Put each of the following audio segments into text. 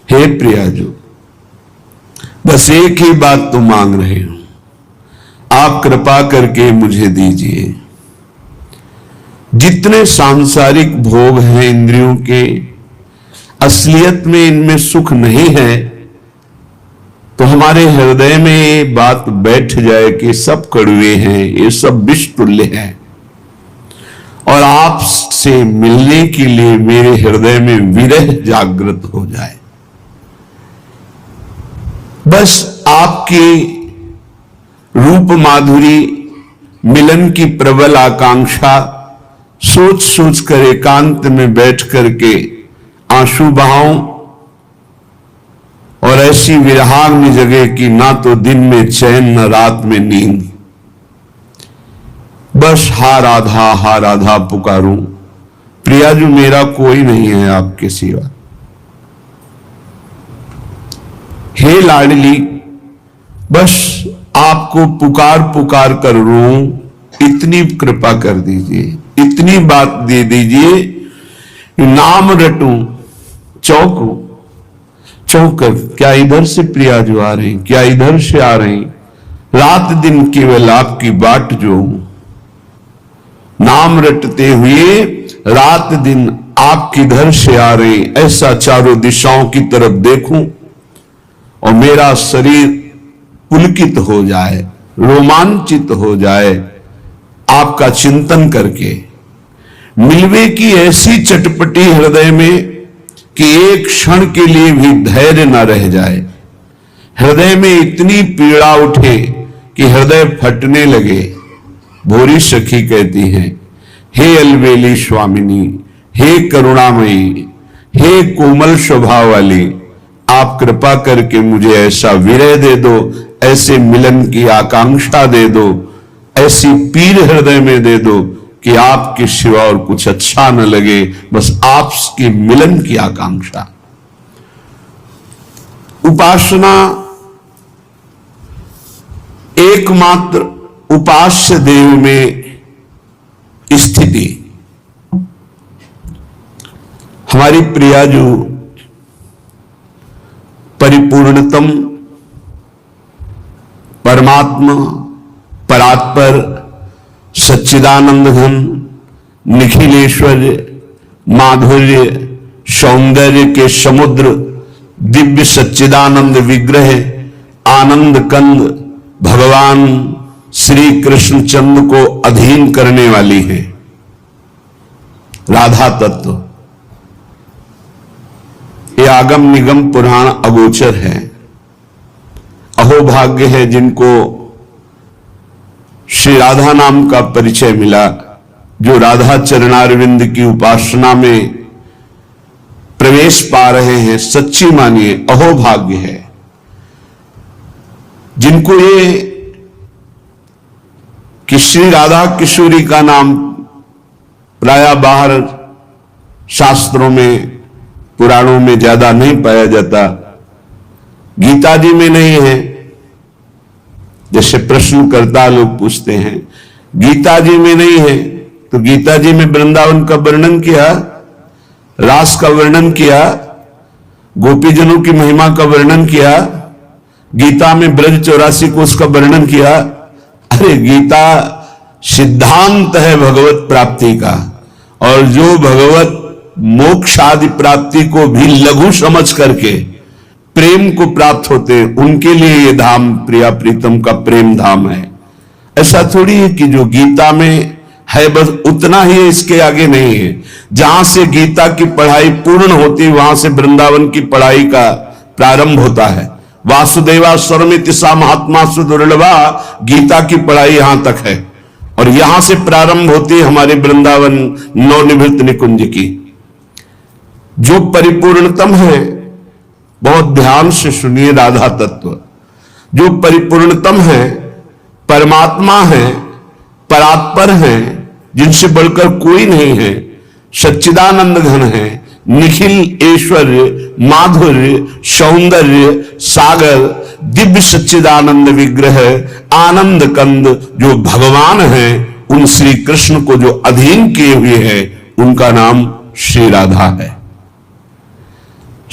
हे प्रियाजू, बस एक ही बात तो मांग रहे हूं, आप कृपा करके मुझे दीजिए। जितने सांसारिक भोग हैं इंद्रियों के, असलियत में इनमें सुख नहीं है, तो हमारे हृदय में ये बात बैठ जाए कि सब कड़वे हैं, ये सब विष तुल्य हैं, और आपसे मिलने के लिए मेरे हृदय में विरह जागृत हो जाए। बस आपकी रूप माधुरी मिलन की प्रबल आकांक्षा सोच सोच कर एकांत में बैठ करके आंसू बहाऊं, और ऐसी विरहाग्नि जगे कि ना तो दिन में चैन न रात में नींद। बस हा राधा पुकारूं, प्रियाजू मेरा कोई नहीं है आपके सिवा। हे लाडली, बस आपको पुकार पुकार कर रोऊं, इतनी कृपा कर दीजिए, इतनी बात दे दीजिए, नाम रटूं, चौंकूं, चौंकर क्या इधर से प्रियाजू आ रही, क्या इधर से आ रही, रात दिन केवल आपकी बाट जो। नाम रटते हुए रात दिन आप किधर से आ रही, ऐसा चारों दिशाओं की तरफ देखूं और मेरा शरीर पुलकित हो जाए, रोमांचित हो जाए आपका चिंतन करके। मिलवे की ऐसी चटपटी हृदय में कि एक क्षण के लिए भी धैर्य न रह जाए, हृदय में इतनी पीड़ा उठे कि हृदय फटने लगे। भोरी सखी कहती हैं, हे अलवेली स्वामिनी, हे करुणामयी, हे कोमल स्वभाव वाली, आप कृपा करके मुझे ऐसा विरह दे दो, ऐसे मिलन की आकांक्षा दे दो, ऐसी पीर हृदय में दे दो कि आपके सिवा और कुछ अच्छा न लगे, बस आपके मिलन की आकांक्षा। उपासना एकमात्र उपास्य देव में स्थिति। हमारी प्रियाजू परिपूर्णतम परमात्मा, परात्पर, सच्चिदानंद घन, निखिलेश्वर्य, माधुर्य, सौंदर्य के समुद्र, दिव्य सच्चिदानंद विग्रह, आनंद कंद भगवान श्री कृष्णचंद्र को अधीन करने वाली है राधा तत्व। ये आगम निगम पुराण अगोचर है। अहो भाग्य है जिनको श्री राधा नाम का परिचय मिला, जो राधा चरणारविंद की उपासना में प्रवेश पा रहे हैं। सच्ची मानिए अहो भाग्य है जिनको ये कि श्री राधा किशोरी का नाम प्राय बाहर शास्त्रों में, पुराणों में ज्यादा नहीं पाया जाता, गीता जी में नहीं है। जैसे प्रश्नकर्ता लोग पूछते हैं गीता जी में नहीं है, तो गीता जी में वृंदावन का वर्णन किया, रास का वर्णन किया, गोपीजनों की महिमा का वर्णन किया, गीता में ब्रज 84 कोष का वर्णन किया। अरे गीता सिद्धांत है भगवत प्राप्ति का, और जो भगवत मोक्ष आदि प्राप्ति को भी लघु समझ करके प्रेम को प्राप्त होते हैं, उनके लिए ये धाम प्रिया प्रीतम का प्रेम धाम है। ऐसा थोड़ी है कि जो गीता में है बस उतना ही है, इसके आगे नहीं है। जहां से गीता की पढ़ाई पूर्ण होती वहां से वृंदावन की पढ़ाई का प्रारंभ होता है। वासुदेवा स्वरमिति सा महात्मा सुदुर्लभा, गीता की पढ़ाई यहां तक है, और यहां से प्रारंभ होती है हमारे वृंदावन नवनिवृत्त निकुंज की। जो परिपूर्णतम है, बहुत ध्यान से सुनिए राधा तत्व, जो परिपूर्णतम है, परमात्मा है, परात्पर है, जिनसे बढ़कर कोई नहीं है, सच्चिदानंद घन है, निखिल ऐश्वर्य, माधुर्य, सौंदर्य सागर, दिव्य सच्चिदानंद विग्रह, आनंद कंद, जो भगवान है, उन श्री कृष्ण को जो अधीन किए हुए हैं, उनका नाम श्री राधा है।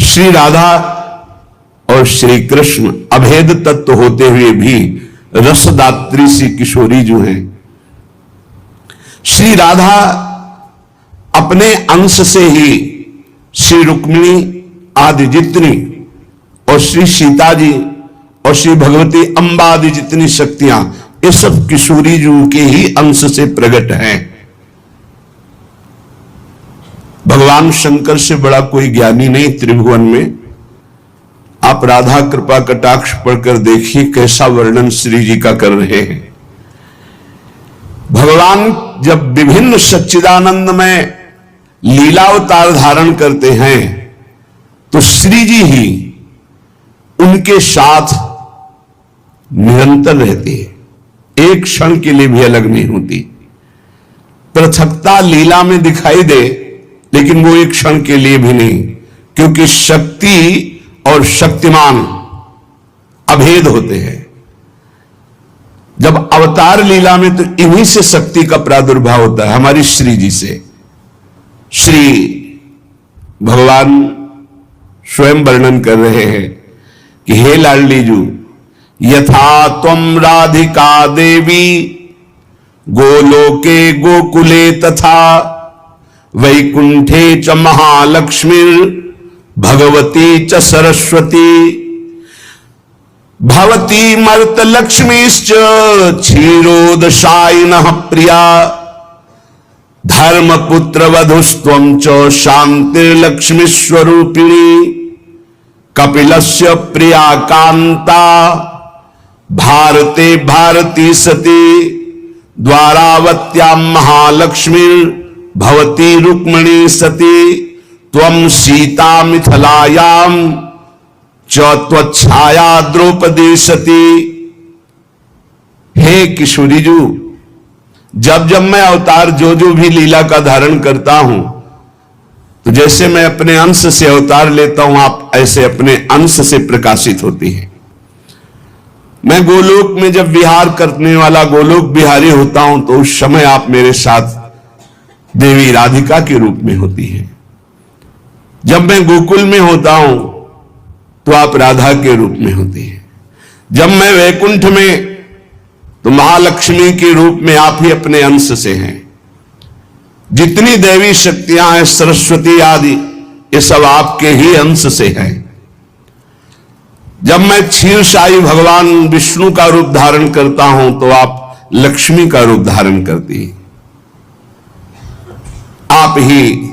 श्री राधा और श्री कृष्ण अभेद तत्व होते हुए भी रसदात्री सी किशोरी जो हैं। श्री राधा अपने अंश से ही श्री रुक्मिणी आदि जितनी और श्री सीता जी और श्री भगवती अम्बा आदि जितनी शक्तियां, ये सब किशोरी जी के ही अंश से प्रकट हैं। भगवान शंकर से बड़ा कोई ज्ञानी नहीं त्रिभुवन में। आप राधा कृपा कटाक्ष पढ़कर देखिए कैसा वर्णन श्री जी का कर रहे हैं। भगवान जब विभिन्न सच्चिदानंद में लीलावतार धारण करते हैं तो श्री जी ही उनके साथ निरंतर रहती है, एक क्षण के लिए भी अलग नहीं होती। पृथकता लीला में दिखाई दे लेकिन वो एक क्षण के लिए भी नहीं, क्योंकि शक्ति और शक्तिमान अभेद होते हैं। जब अवतार लीला में तो इन्हीं से शक्ति का प्रादुर्भाव होता है, हमारी श्री जी से। श्री भगवान स्वयं वर्णन कर रहे हैं कि हे लाडली जू, यथा त्वं राधिका देवी गोलोके गोकुले तथा वैकुंठे च महालक्ष्मीर भगवती च सरस्वती भवती मर्त लक्ष्मीश्च क्षीरोदशायिनः प्रिया धर्मपुत्र वधुस्त्वं च शांतिर्लक्ष्मी स्वरूपिणी कपिलस्य प्रिया कांता भारते भारती सती द्वारावत्यां महालक्ष्मी भवती रुक्मिणी सती त्वं सीता मिथिलायां च त्वच्छाया द्रौपदी सती। हे किशोरी जू, जब जब मैं अवतार जो भी लीला का धारण करता हूं तो जैसे मैं अपने अंश से अवतार लेता हूं, आप ऐसे अपने अंश से प्रकाशित होती हैं। मैं गोलोक में जब विहार करने वाला गोलोक बिहारी होता हूं तो उस समय आप मेरे साथ देवी राधिका के रूप में होती है। जब मैं गोकुल में होता हूं तो आप राधा के रूप में होती है। जब मैं वैकुंठ में तो महालक्ष्मी के रूप में आप ही अपने अंश से हैं। जितनी देवी शक्तियां हैं, सरस्वती आदि, ये सब आपके ही अंश से हैं। जब मैं क्षीरसाई भगवान विष्णु का रूप धारण करता हूं तो आप लक्ष्मी का रूप धारण करती हैं। आप ही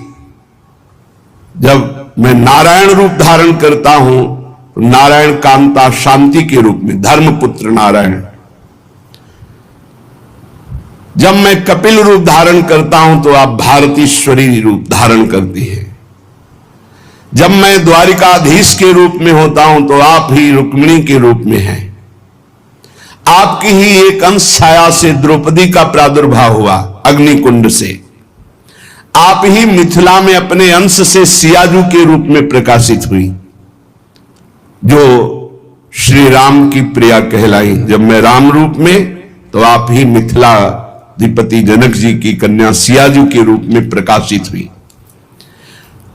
जब मैं नारायण रूप धारण करता हूं तो नारायण कांता शांति के रूप में धर्मपुत्र नारायण। जब मैं कपिल रूप धारण करता हूं तो आप भारतीश्वरी रूप धारण करती है। जब मैं द्वारिकाधीश के रूप में होता हूं तो आप ही रुक्मिणी के रूप में हैं। आपकी ही एक अंश छाया से द्रौपदी का प्रादुर्भाव हुआ अग्निकुंड से। आप ही मिथिला में अपने अंश से सियाजू के रूप में प्रकाशित हुई, जो श्री राम की प्रिया कहलाई। जब मैं राम रूप में तो आप ही मिथिला अधिपति जनक जी की कन्या सियाजू के रूप में प्रकाशित हुई।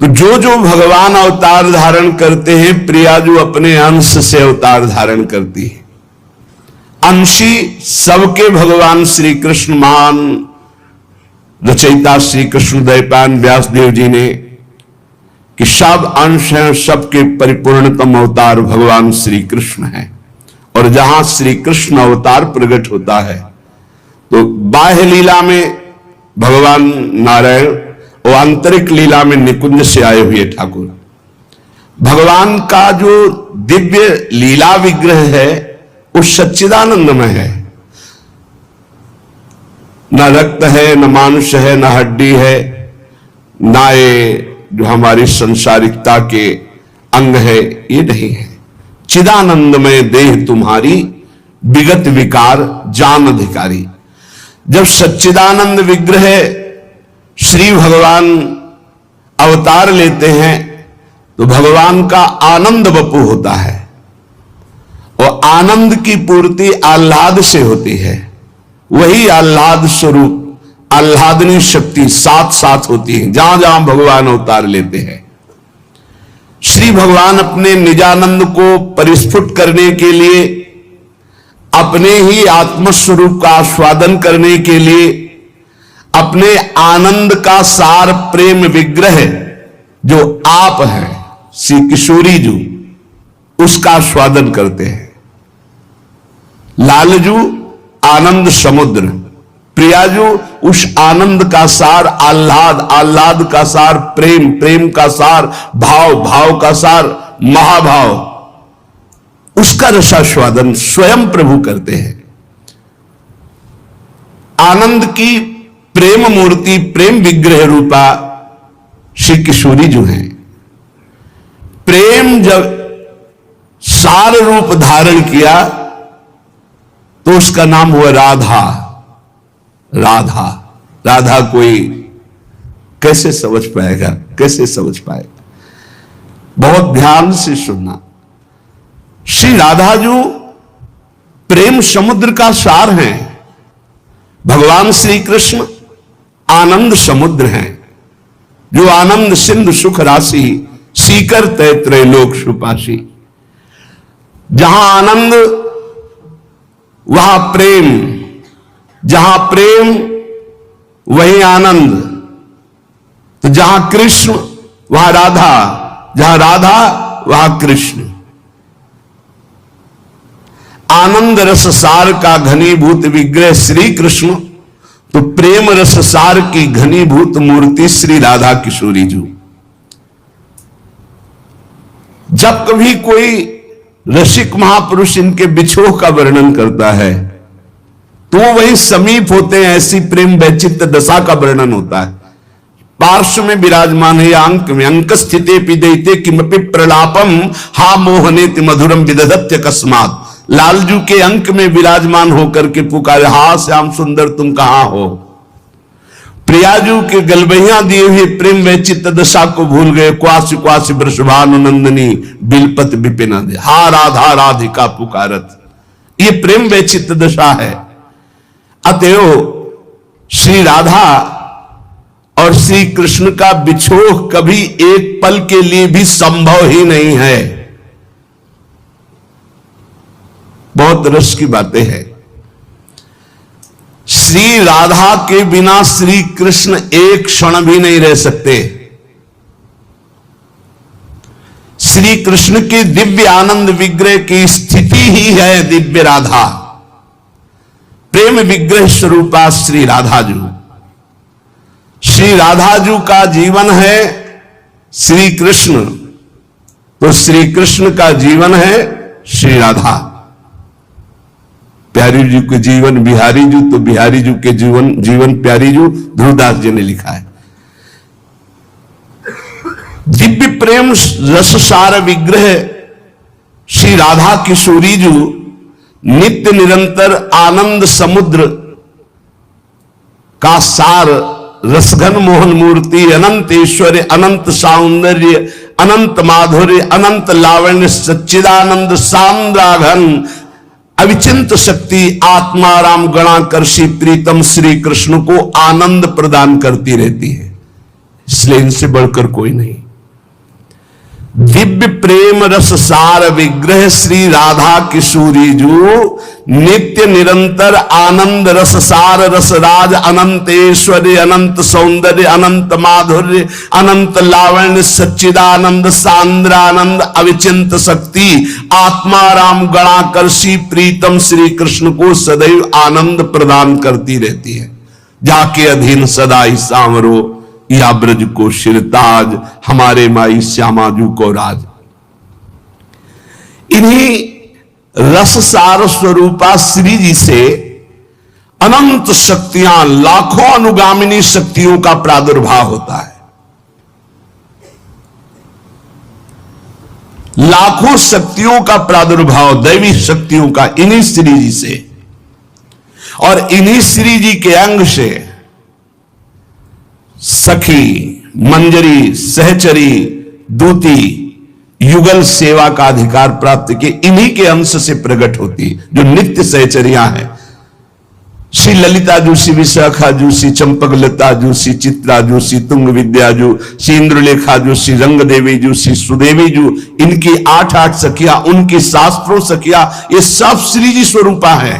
तो जो भगवान अवतार धारण करते हैं, प्रियाजू अपने अंश से अवतार धारण करती है। अंशी सबके भगवान श्री कृष्ण महान रचयिता श्री कृष्ण द्वैपायन व्यासदेव जी ने कि सब अंश हैं, सबके परिपूर्णतम अवतार भगवान श्री कृष्ण हैं। और जहां श्री कृष्ण अवतार प्रकट होता है तो बाह्य लीला में भगवान नारायण और आंतरिक लीला में निकुंज से आए हुए ठाकुर। भगवान का जो दिव्य लीला विग्रह है वो सच्चिदानंदमय है। न रक्त है, न मांस है, न हड्डी है, ना ये जो हमारी संसारिकता के अंग है, ये नहीं है। चिदानंदमय देह तुम्हारी विगत विकार जान अधिकारी। जब सच्चिदानंद विग्रह श्री भगवान अवतार लेते हैं तो भगवान का आनंद वपु होता है और आनंद की पूर्ति आह्लाद से होती है। वही आह्लाद स्वरूप आह्लादनी शक्ति साथ साथ होती है जहां जहां भगवान अवतार लेते हैं। श्री भगवान अपने निजानंद को परिस्फुट करने के लिए, अपने ही आत्मस्वरूप का आस्वादन करने के लिए, अपने आनंद का सार प्रेम विग्रह जो आप हैं श्री किशोरी जी, उसका आस्वादन करते हैं। लालजू आनंद समुद्र, प्रियाजू उस आनंद का सार आह्लाद, आह्लाद का सार प्रेम, प्रेम का सार भाव, भाव का सार महाभाव, उसका रसास्वादन स्वयं प्रभु करते हैं। आनंद की प्रेम मूर्ति, प्रेम विग्रह रूपा श्री किशोरी जो है। प्रेम जब सार रूप धारण किया तो उसका नाम हुआ राधा। राधा, राधा कोई कैसे समझ पाएगा, कैसे समझ पाएगा? बहुत ध्यान से सुनना। श्री राधा जो प्रेम समुद्र का सार है, भगवान श्री कृष्ण आनंद समुद्र हैं, जो आनंद सिंधु सुख राशि, सीकर तय त्रैलोक सुपासी। जहां आनंद वहां प्रेम, जहां प्रेम वहीं आनंद। तो जहां कृष्ण वहां राधा, जहां राधा वहां कृष्ण। आनंद रस सार का घनीभूत विग्रह श्री कृष्ण, तो प्रेम रस सार की घनीभूत मूर्ति श्री राधा किशोरी जी। जब कभी कोई रसिक महापुरुष इनके बिछोह का वर्णन करता है तो वही समीप होते हैं, ऐसी प्रेम वैचित्र दशा का वर्णन होता है। पार्श्व में विराजमान है, अंक में अंक स्थिते पिदयते किमपि प्रलापम हा मोहनेति मधुरम विदधत्य कस्मात। लालजू के अंक में विराजमान होकर के पुकारे, हा श्याम सुंदर तुम कहां हो। प्रियाजू के गलबैया दिए हुए प्रेम वैचित्र दशा को भूल गए। क्वास क्वास वृषभानुनंदनी बिलपत विपिन दे, हा राधा राधिका पुकारत। ये प्रेम वैचित्र दशा है। अतएव श्री राधा और श्री कृष्ण का बिछोह कभी एक पल के लिए भी संभव ही नहीं है। बहुत रस की बातें हैं। श्री राधा के बिना श्री कृष्ण एक क्षण भी नहीं रह सकते। श्री कृष्ण के दिव्य आनंद विग्रह की स्थिति ही है दिव्य राधा, प्रेम विग्रह स्वरूपा श्री राधा जी। श्री राधा जी का जीवन है श्री कृष्ण, तो श्री कृष्ण का जीवन है श्री राधा। प्यारी जी के जीवन बिहारी जी, तो बिहारी जी के जीवन प्यारी जी, ध्रुवदास जी ने लिखा है। दिव्य प्रेम रस सार विग्रह श्री राधा किशोरी जी नित्य निरंतर आनंद समुद्र का सार, रसघन मोहन मूर्ति, अनंत ऐश्वर्य, अनंत सौंदर्य, अनंत माधुर्य, अनंत लावण्य, सच्चिदानंद सांद्राघन अविचिंत शक्ति, आत्माराम गणाकर्षी प्रीतम श्री कृष्ण को आनंद प्रदान करती रहती है। इसलिए इनसे बढ़कर कोई नहीं। दिव्य प्रेम रस सार विग्रह श्री राधा किशोरी जो नित्य निरंतर आनंद रस सार रस राज, अनंत ऐश्वर्य, अनंत सौंदर्य, अनंत माधुर्य, अनंत लावण्य, सच्चिदानंद सांद्रानंद अविचिंत शक्ति, आत्माराम गणाकर्षी प्रीतम श्री कृष्ण को सदैव आनंद प्रदान करती रहती है। जाके अधीन सदा ही सांवरो या ब्रज को शिरताज, हमारे माई श्यामाजू को राज। इन्हीं रस सार स्वरूपा श्री जी से अनंत शक्तियां, लाखों अनुगामिनी शक्तियों का प्रादुर्भाव होता है। लाखों शक्तियों का प्रादुर्भाव, दैवी शक्तियों का इन्हीं श्री जी से, और इन्हीं श्री जी के अंग से सखी, मंजरी, सहचरी, दूती, युगल सेवा का अधिकार प्राप्त किए, इन्हीं के अंश से प्रकट होती, जो नित्य सहचरियां हैं। श्री ललिता जोशी, विशाखा जोशी, चंपक लता जोशी, चित्रा जोशी, तुंग विद्या जो, श्री इंद्रलेखा जोशी, रंग देवी जोशी, सुदेवी जो, इनकी 8 सखिया, उनकी शास्त्रों सखिया, ये सब श्री जी स्वरूपा है।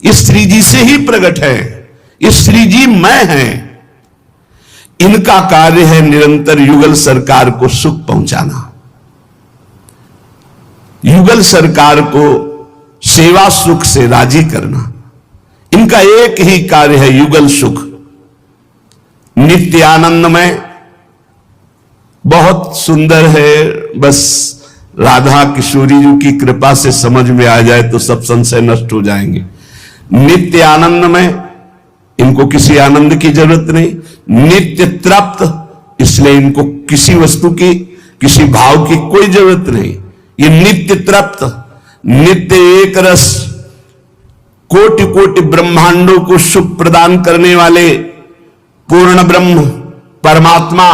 ये श्री जी से ही प्रकट है, ये श्री जी मैं है। इनका कार्य है निरंतर युगल सरकार को सुख पहुंचाना, युगल सरकार को सेवा सुख से राजी करना। इनका एक ही कार्य है, युगल सुख। नित्य आनंदमय, बहुत सुंदर है। बस राधा किशोरी जी की कृपा से समझ में आ जाए तो सब संशय नष्ट हो जाएंगे। नित्य आनंदमय, इनको किसी आनंद की जरूरत नहीं। नित्य तृप्त, इसलिए इनको किसी वस्तु की, किसी भाव की कोई जरूरत नहीं। ये नित्य तृप्त, नित्य एक रस, कोटि कोटि ब्रह्मांडों को सुख प्रदान करने वाले पूर्ण ब्रह्म परमात्मा।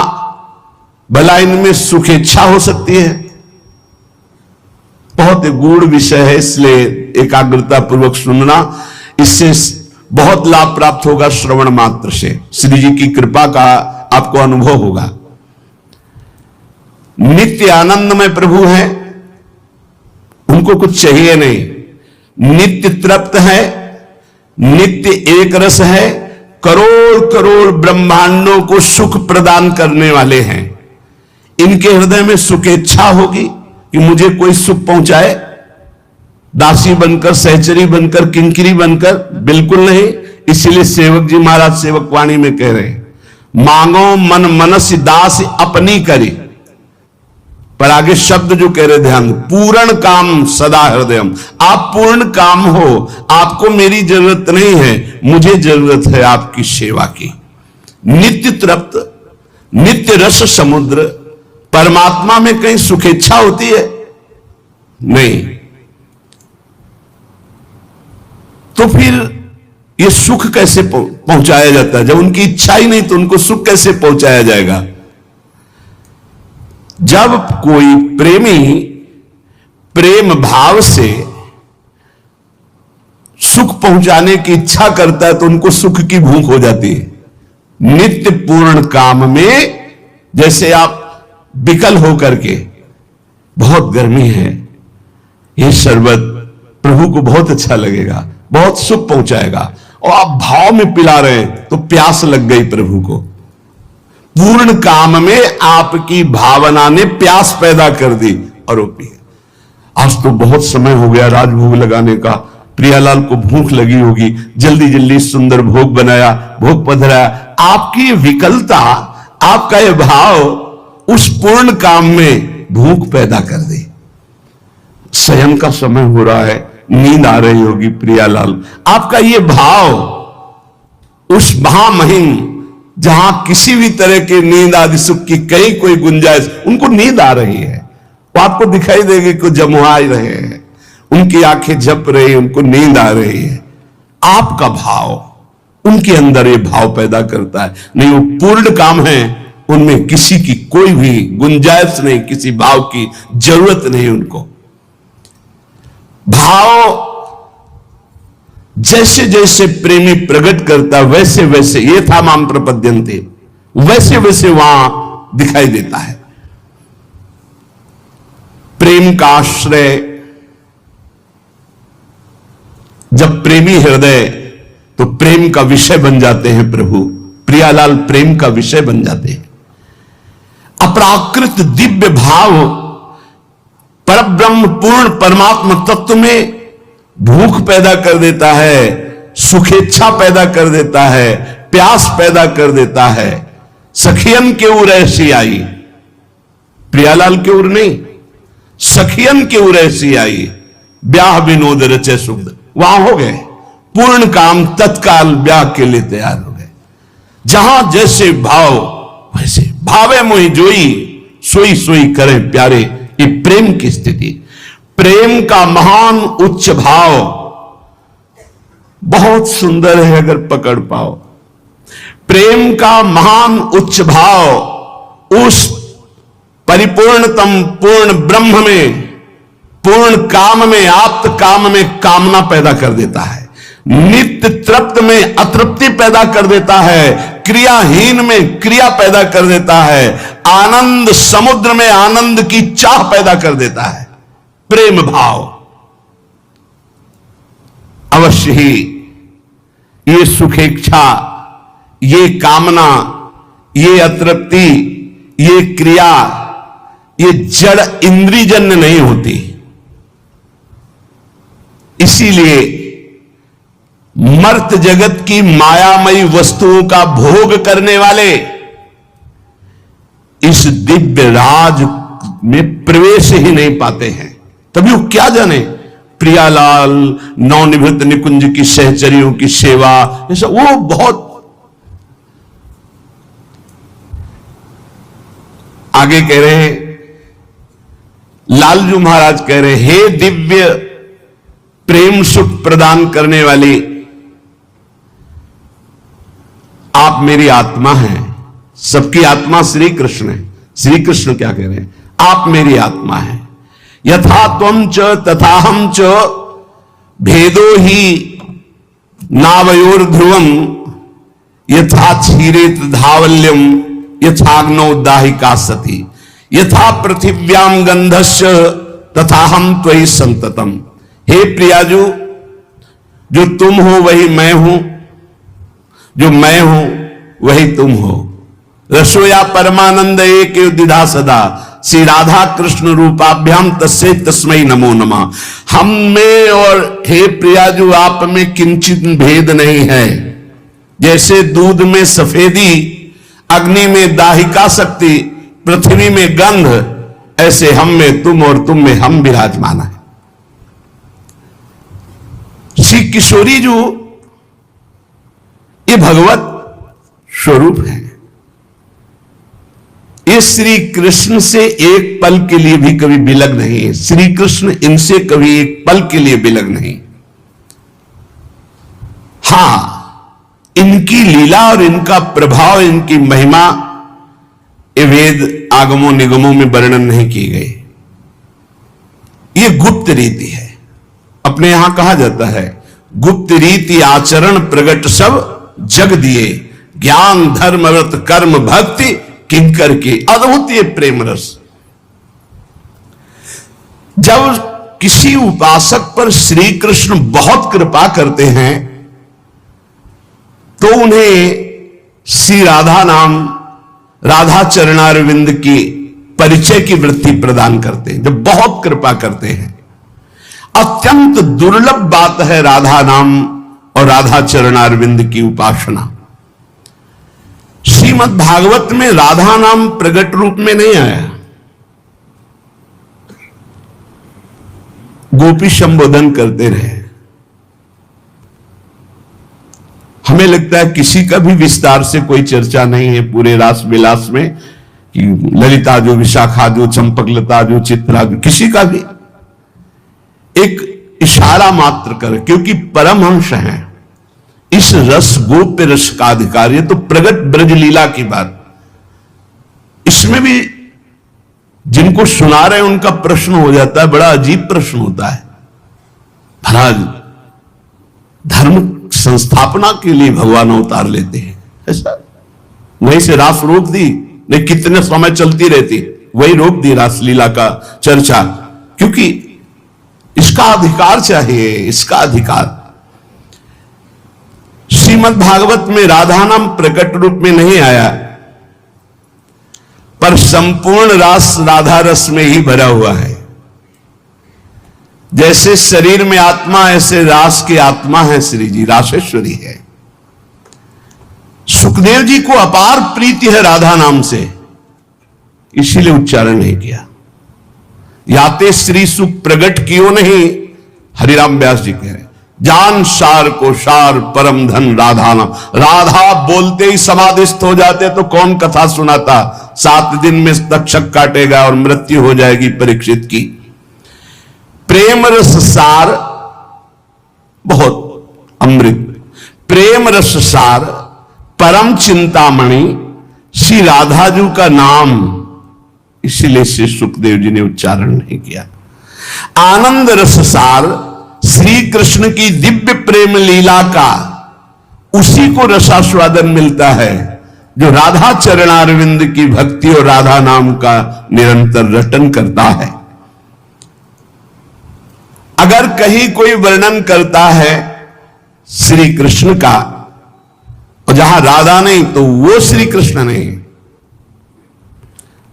भला इनमें सुखेच्छा हो सकती है? बहुत गूढ़ विषय है, इसलिए एकाग्रता पूर्वक सुनना। इससे बहुत लाभ प्राप्त होगा। श्रवण मात्र से श्री जी की कृपा का आपको अनुभव होगा। नित्य आनंदमय प्रभु है, उनको कुछ चाहिए नहीं। नित्य तृप्त है, नित्य एक रस है, करोड़ करोड़ ब्रह्मांडों को सुख प्रदान करने वाले हैं। इनके हृदय में सुखेच्छा होगी कि मुझे कोई सुख पहुंचाए, दासी बनकर, सहचरी बनकर, किंकरी बनकर, बिल्कुल नहीं। इसीलिए सेवक जी महाराज सेवक वाणी में कह रहे हैं, मांगो मन मनस दास अपनी करी। पर आगे शब्द जो कह रहे, ध्यान, पूर्ण काम सदा हृदयम। आप पूर्ण काम हो, आपको मेरी जरूरत नहीं है, मुझे जरूरत है आपकी सेवा की। नित्य तृप्त, नित्य रस समुद्र, परमात्मा में कहीं सुखेच्छा होती है? नहीं। तो फिर ये सुख कैसे पहुंचाया जाता है? जब उनकी इच्छा ही नहीं तो उनको सुख कैसे पहुंचाया जाएगा? जब कोई प्रेमी प्रेम भाव से सुख पहुंचाने की इच्छा करता है तो उनको सुख की भूख हो जाती है। नित्य पूर्ण काम में, जैसे आप विकल होकर के, बहुत गर्मी है, ये शरबत प्रभु को बहुत अच्छा लगेगा, बहुत सुख पहुंचाएगा, और आप भाव में पिला रहे हैं तो प्यास लग गई प्रभु को। पूर्ण काम में आपकी भावना ने प्यास पैदा कर दी और वो पिए। आज तो बहुत समय हो गया राजभोग लगाने का, प्रियालाल को भूख लगी होगी, जल्दी जल्दी सुंदर भोग बनाया, भोग पधराया। आपकी विकलता, आपका यह भाव उस पूर्ण काम में भूख पैदा कर दी। शयन का समय हो रहा है, नींद आ रही होगी प्रियालाल, आपका ये भाव उस महामहिम जहां किसी भी तरह के नींद आदि सुख की कई कोई गुंजाइश, उनको नींद आ रही है, वो आपको दिखाई देगी कि जमुआ रहे हैं, उनकी आंखें झप रही, उनको नींद आ रही है। आपका भाव उनके अंदर ये भाव पैदा करता है। नहीं, वो पूर्ण काम है, उनमें किसी की कोई भी गुंजाइश नहीं, किसी भाव की जरूरत नहीं उनको। भाव जैसे जैसे प्रेमी प्रकट करता वैसे वैसे, ये था माम प्रपद्यन्ते, वैसे वैसे वहां दिखाई देता है। प्रेम का आश्रय, जब प्रेमी हृदय, तो प्रेम का विषय बन जाते हैं प्रभु। प्रियालाल प्रेम का विषय बन जाते हैं। अपराकृत दिव्य भाव परब्रह्म पूर्ण परमात्मा तत्व में भूख पैदा कर देता है, सुखेच्छा पैदा कर देता है, प्यास पैदा कर देता है। सखियन के उर ऐसी आई, प्रियालाल के उर नहीं, सखियन के उर ऐसी आई, ब्याह विनोद रचे सुख, वहां हो गए पूर्ण काम, तत्काल ब्याह के लिए तैयार हो गए। जहां जैसे भाव वैसे, भावे मोहि जोई, सोई सोई करे प्यारे, ये प्रेम की स्थिति। प्रेम का महान उच्च भाव बहुत सुंदर है अगर पकड़ पाओ। प्रेम का महान उच्च भाव उस परिपूर्णतम पूर्ण ब्रह्म में, पूर्ण काम में, आप्त काम में कामना पैदा कर देता है। नित्य तृप्त में अतृप्ति पैदा कर देता है, क्रियाहीन में क्रिया पैदा कर देता है, आनंद समुद्र में आनंद की चाह पैदा कर देता है। प्रेम भाव अवश्य ही ये सुखेच्छा, ये कामना, ये अतृप्ति, ये क्रिया, ये जड़ इंद्रियजन्य नहीं होती। इसीलिए मर्त जगत की मायामयी वस्तुओं का भोग करने वाले इस दिव्य राज में प्रवेश ही नहीं पाते हैं। तभी वो क्या जाने प्रियालाल, नवनिभृत निकुंज की सहचरियों की सेवा, ऐसा वो बहुत आगे कह रहे हैं। लालजू महाराज कह रहे, हे दिव्य प्रेम सुख प्रदान करने वाली, आप मेरी आत्मा हैं। सबकी आत्मा श्री कृष्ण है। श्री कृष्ण क्या कह रहे हैं? आप मेरी आत्मा हैं। यथा त्वं च तथा हम च भेदो ही नावयोर ध्रुवम, यथा क्षीरेत धावल्यम यथाग्नौ दाहिका सती, यथा पृथिव्याम गंधस्य तथा हम त्वयि संततम। हे प्रियाजू, जो तुम हो वही मैं हूं, जो मैं हूं वही तुम हो। रसोया परमानंद एक द्विधा सदा, श्री राधा कृष्ण रूपाभ्याम तस्मै तस्मै नमो नमः। हम में और हे प्रियाजू आप में किंचित भेद नहीं है। जैसे दूध में सफेदी, अग्नि में दाहिका शक्ति, पृथ्वी में गंध, ऐसे हम में तुम और तुम में हम विराजमान है। श्री किशोरी जो ये भगवत स्वरूप है, ये श्री कृष्ण से एक पल के लिए भी कभी विलग नहीं है। श्री कृष्ण इनसे कभी एक पल के लिए विलग नहीं। हां, इनकी लीला और इनका प्रभाव, इनकी महिमा ये वेद आगमों निगमों में वर्णन नहीं की गई। ये गुप्त रीति है। अपने यहां कहा जाता है, गुप्त रीति आचरण प्रगट सब जग दिए, ज्ञान धर्म व्रत कर्म भक्ति किंकर की। अद्भुत ये प्रेम रस। जब किसी उपासक पर श्री कृष्ण बहुत कृपा करते हैं तो उन्हें श्री राधा नाम, राधा चरणारविंद की परिचय की वृत्ति प्रदान करते हैं। जब बहुत कृपा करते हैं, अत्यंत दुर्लभ बात है राधा नाम और राधा चरणारविंद की उपासना। श्रीमद् भागवत में राधा नाम प्रगट रूप में नहीं आया। गोपी संबोधन करते रहे। हमें लगता है किसी का भी विस्तार से कोई चर्चा नहीं है पूरे रास विलास में, कि ललिता जो, विशाखा जो, चंपकलता जो, चित्रा जो, किसी का भी एक इशारा मात्र कर, क्योंकि परमहंस हैं। इस रस गोप्य रस का अधिकारी है। तो प्रगट ब्रज लीला की बात, इसमें भी जिनको सुना रहे हैं उनका प्रश्न हो जाता है, बड़ा अजीब प्रश्न होता है। महाराज, धर्म संस्थापना के लिए भगवान अवतार लेते हैं, ऐसा वहीं से रास रोक दी, नहीं कितने समय चलती रहती, वही रोक दी रासलीला का चर्चा, क्योंकि इसका अधिकार चाहिए, इसका अधिकार। श्रीमद् भागवत में राधा नाम प्रकट रूप में नहीं आया, पर संपूर्ण रास राधा रस में ही भरा हुआ है। जैसे शरीर में आत्मा, ऐसे रास की आत्मा है श्री जी, रासेश्वरी है। सुखदेव जी को अपार प्रीति है राधा नाम से, इसीलिए उच्चारण नहीं किया। याते श्री सुख प्रगट कियो नहीं, हरिराम व्यास जी कह रहे, जान सार को सार परम धन राधा नाम। राधा बोलते ही समाधिस्थ हो जाते तो कौन कथा सुनाता। 7 दिन में तक्षक काटेगा और मृत्यु हो जाएगी परीक्षित की। प्रेम रस सार, बहुत अमृत, प्रेम रस सार परम चिंतामणि श्री राधा जी का नाम, इसीलिए श्री सुखदेव जी ने उच्चारण नहीं किया। आनंद रस सार श्री कृष्ण की दिव्य प्रेम लीला का उसी को रसास्वादन मिलता है जो राधा चरणारविंद की भक्ति और राधा नाम का निरंतर रटन करता है। अगर कहीं कोई वर्णन करता है श्री कृष्ण का और जहां राधा नहीं तो वो श्री कृष्ण नहीं,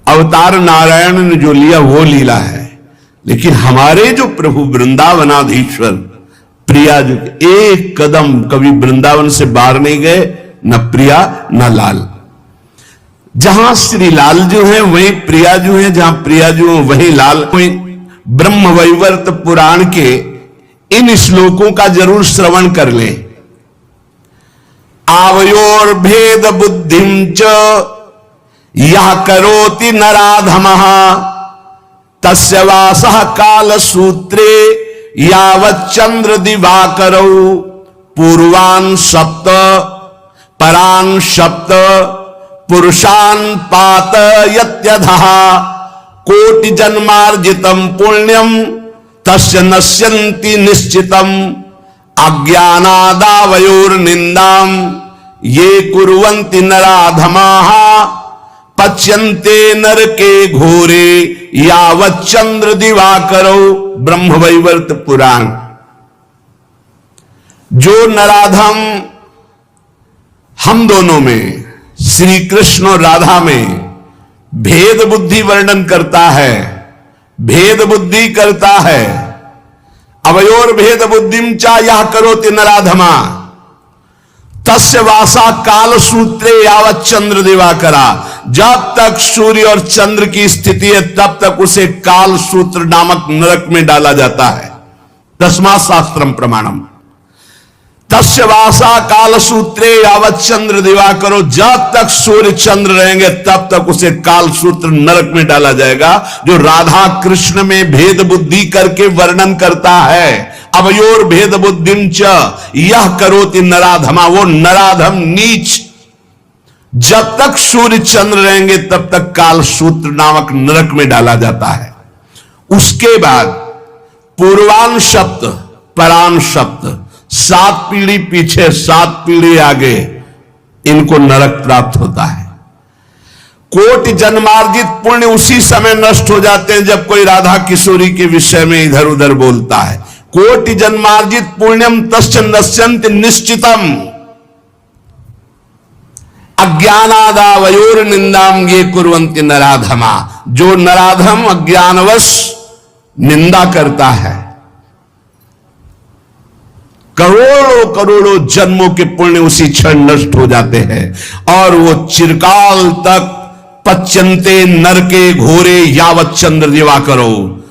अवतार नारायण ने जो लिया वो लीला है। लेकिन हमारे जो प्रभु वृंदावनाधीश्वर प्रिया जो एक कदम कभी वृंदावन से बाहर नहीं गए, न प्रिया न लाल। जहां श्री लाल जो है वहीं प्रिया जो है, जहां प्रिया जो है वहीं लाल। कोई ब्रह्म वैवर्त पुराण के इन श्लोकों का जरूर श्रवण कर ले। आवयोर भेद बुद्धिम च यह करोति नराधमः तस्य वासः काल सूत्रे यावत् चंद्र दिवाकरौ पूर्वान् सप्त परान् सप्त पुरुषान् पातयत्यधः कोटि जन्मार्जितम पुण्यम तस्य नश्यन्ति निश्चितम अज्ञानादावयोर निंदाम ये कुर्वन्ति नराधमाः पच्यन्ते नरके घोरे यावत् चंद्र दिवाकरौ। ब्रह्मवैवर्त पुराण। जो नराधम हम दोनों में, श्री कृष्ण और राधा में भेद बुद्धि वर्णन करता है, भेद बुद्धि करता है। अवयोर भेद बुद्धिम चा यह करोति नराधमा तस्य वासा काल सूत्रे यावत् चंद्र दिवाकरा। जब तक सूर्य और चंद्र की स्थिति है तब तक उसे काल सूत्र नामक नरक में डाला जाता है। दसवां शास्त्रम प्रमाणम तस्य वासा काल सूत्रे यावत् चंद्र दिवाकरो। जब तक सूर्य चंद्र रहेंगे तब तक उसे काल सूत्र नरक में डाला जाएगा। जो राधा कृष्ण में भेद बुद्धि करके वर्णन करता है, अवयोर भेद बुद्धिम च यह करोति नराधमा, वो नराधम नीच जब तक सूर्य चंद्र रहेंगे तब तक काल सूत्र नामक नरक में डाला जाता है। उसके बाद पूर्वान शब्द परान शब्द, 7 पीढ़ी पीछे 7 पीढ़ी आगे इनको नरक प्राप्त होता है। कोटि जन्मार्जित पुण्य उसी समय नष्ट हो जाते हैं जब कोई राधा किशोरी के विषय में इधर उधर बोलता है। कोटि जन्मार्जित पुण्यम तस्य नश्यन्ति निश्चितम अज्ञानादावयोर निंदाम ये कुर्वन्ति नराधमा। जो नराधम अज्ञानवश निंदा करता है, करोड़ों करोड़ों जन्मों के पुण्य उसी क्षण नष्ट हो जाते हैं और वो चिरकाल तक पच्यन्ते नरके घोरे यावत् चंद्र दिवाकरो,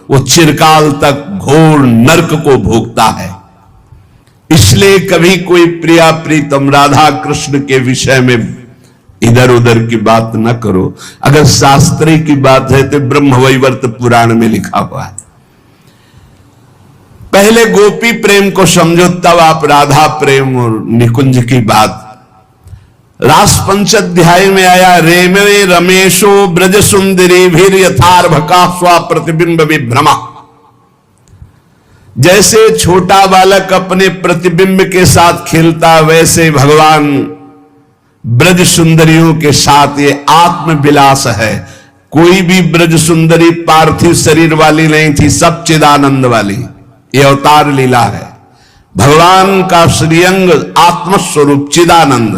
वो चिरकाल तक घोर नरक को भोगता है। इसलिए कभी कोई प्रिया प्रीतम राधा कृष्ण के विषय में इधर उधर की बात न करो। अगर शास्त्री की बात है तो ब्रह्मवैवर्त पुराण में लिखा हुआ है। पहले गोपी प्रेम को समझो, तब आप राधा प्रेम और निकुंज की बात। रास पंचाध्याय में आया, रेमे रमेशो ब्रज सुंदरी भीर यथार्भका स्वा प्रतिबिंब विभ्रमा। जैसे छोटा बालक अपने प्रतिबिंब के साथ खेलता, वैसे भगवान ब्रज सुंदरियों के साथ ये आत्म विलास है। कोई भी ब्रज सुंदरी पार्थिव शरीर वाली नहीं थी, सब चिदानंद वाली। ये अवतार लीला है। भगवान का श्रीअंग आत्मस्वरूप चिदानंद।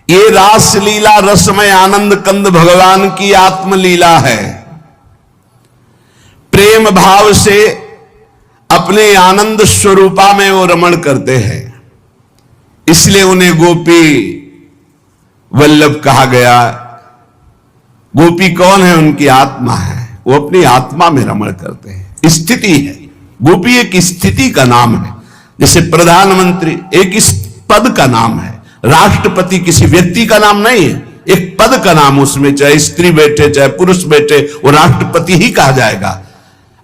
ये रास लीला रसमय आनंद कंद भगवान की आत्मलीला है। प्रेम भाव से अपने आनंद स्वरूपा में वो रमण करते हैं, इसलिए उन्हें गोपी वल्लभ कहा गया। गोपी कौन है? उनकी आत्मा है। वो अपनी आत्मा में रमण करते हैं। स्थिति है, गोपी एक स्थिति का नाम है। जैसे प्रधानमंत्री एक इस पद का नाम है, राष्ट्रपति किसी व्यक्ति का नाम नहीं है, एक पद का नाम। उसमें चाहे स्त्री बैठे चाहे पुरुष बैठे, वो राष्ट्रपति ही कहा जाएगा।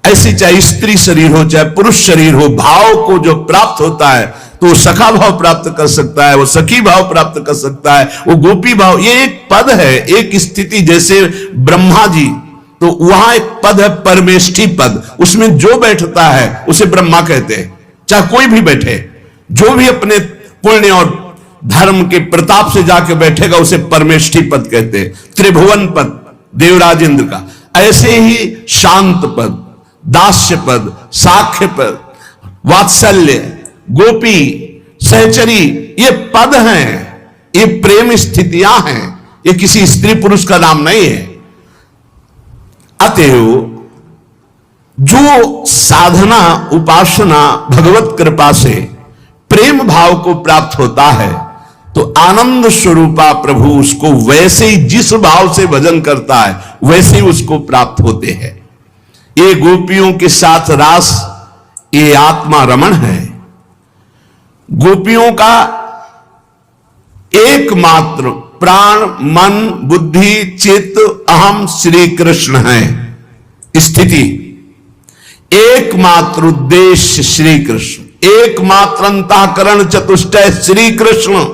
ऐसी चाहे स्त्री शरीर हो चाहे पुरुष शरीर हो, भाव को जो प्राप्त होता है तो वो सखा भाव प्राप्त कर सकता है, वो सखी भाव प्राप्त कर सकता है, वो गोपी भाव। ये एक पद है, एक स्थिति। जैसे ब्रह्मा जी, तो वहां एक पद है परमेष्ठी पद, उसमें जो बैठता है उसे ब्रह्मा कहते हैं। चाहे कोई भी बैठे, जो भी अपने पुण्य और धर्म के प्रताप से जाके बैठेगा उसे परमेष्ठी पद कहते हैं, त्रिभुवन पद देवराज इंद्र का। ऐसे ही शांत पद, दास्य पद, साख्य पद, वात्सल्य, गोपी, सहचरी, ये पद हैं, ये प्रेम स्थितियां हैं, ये किसी स्त्री पुरुष का नाम नहीं है। अतएव जो साधना उपासना भगवत कृपा से प्रेम भाव को प्राप्त होता है तो आनंद स्वरूपा प्रभु उसको वैसे ही, जिस भाव से भजन करता है वैसे ही उसको प्राप्त होते हैं। ये गोपियों के साथ रास, ये आत्मा रमण है। गोपियों का एकमात्र प्राण, मन, बुद्धि, चित्त, अहम श्री कृष्ण है स्थिति। एकमात्र उद्देश्य श्री कृष्ण, एकमात्र अंतःकरण चतुष्टय श्री कृष्ण।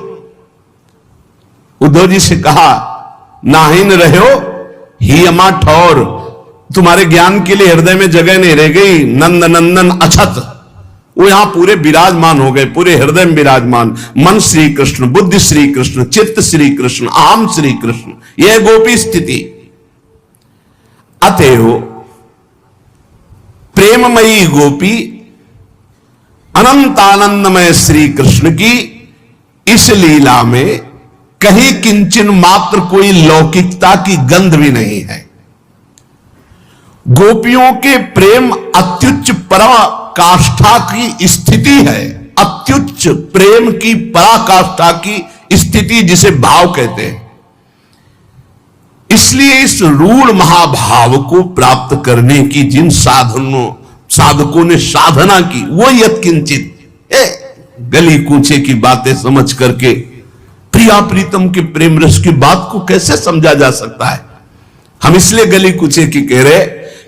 उद्धव जी से कहा, नाहिन रहो ही अमा ठौर, तुम्हारे ज्ञान के लिए हृदय में जगह नहीं रह गई। नंद नंदन अछत, वो यहां पूरे विराजमान हो गए, पूरे हृदय में विराजमान। मन श्री कृष्ण, बुद्धि श्री कृष्ण, चित्त श्री कृष्ण, अहम श्री कृष्ण, यह गोपी स्थिति। अतएव प्रेममयी गोपी अनंत आनंदमय श्री कृष्ण की इस लीला में कहीं किंचन मात्र कोई लौकिकता की गंध भी नहीं है। गोपियों के प्रेम अत्युच्च पराकाष्ठा की स्थिति है, अत्युच्च प्रेम की पराकाष्ठा की स्थिति जिसे भाव कहते हैं। इसलिए इस रूढ़ महाभाव को प्राप्त करने की जिन साधकों ने साधना की, वो यत्किंचित गली कूचे की बातें समझ करके प्रिया प्रीतम के प्रेम रस की बात को कैसे समझा जा सकता है। हम इसलिए गली कूचे की कह रहे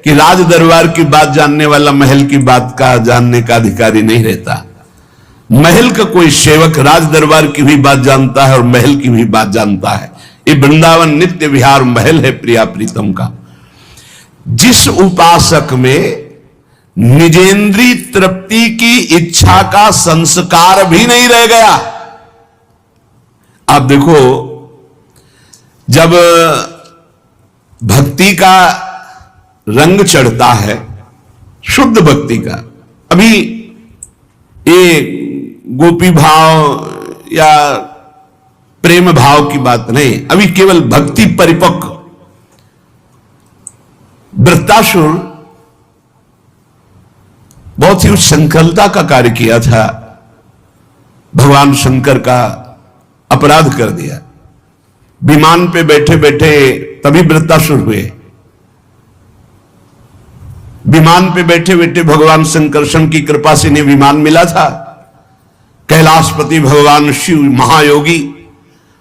कि राज दरबार की बात जानने वाला महल की बात का जानने का अधिकारी नहीं रहता। महल का कोई सेवक राज दरबार की भी बात जानता है और महल की भी बात जानता है। ये वृंदावन नित्य विहार महल है प्रिया प्रीतम का। जिस उपासक में निजेंद्री तृप्ति की इच्छा का संस्कार भी नहीं रह गया। आप देखो, जब भक्ति का रंग चढ़ता है, शुद्ध भक्ति का, अभी ये गोपी भाव या प्रेम भाव की बात नहीं, अभी केवल भक्ति परिपक्व। वृत्तासुर बहुत ही उच्च संकल्पता का कार्य किया था, भगवान शंकर का अपराध कर दिया। विमान पे बैठे बैठे तभी वृत्तासुर हुए। विमान पे बैठे बैठे भगवान शंकरशन की कृपा से इन्हें विमान मिला था। कैलाशपति भगवान शिव महायोगी,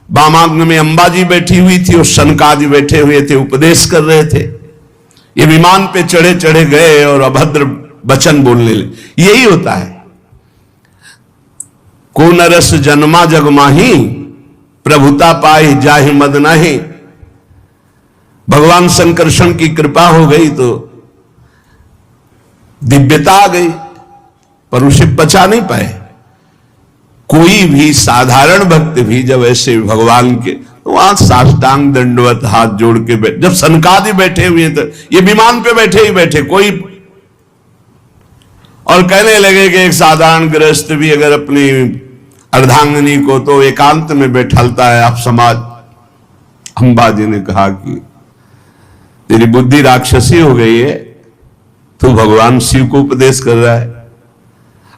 वामांग में अंबाजी बैठी हुई थी और सनकादि बैठे हुए थे, उपदेश कर रहे थे। ये विमान पे चढ़े चढ़े गए और अभद्र वचन बोलने लगे। यही होता है, को नरस जन्मा जग माही, प्रभुता पाई जाहि मद नहीं। भगवान शंकरशन की कृपा हो गई तो दिव्यता आ गई, पर उसे पचा नहीं पाए। कोई भी साधारण भक्त भी जब ऐसे भगवान के, तो वहां साष्टांग दंडवत हाथ जोड़ के बैठे, जब सनकादि बैठे हुए तो ये विमान पे बैठे ही बैठे कोई, और कहने लगे कि एक साधारण गृहस्थ भी अगर अपनी अर्धांगिनी को तो एकांत में बैठालता है, आप समाज। अंबाजी ने कहा कि तेरी बुद्धि राक्षसी हो गई है, तू भगवान शिव को उपदेश कर रहा है।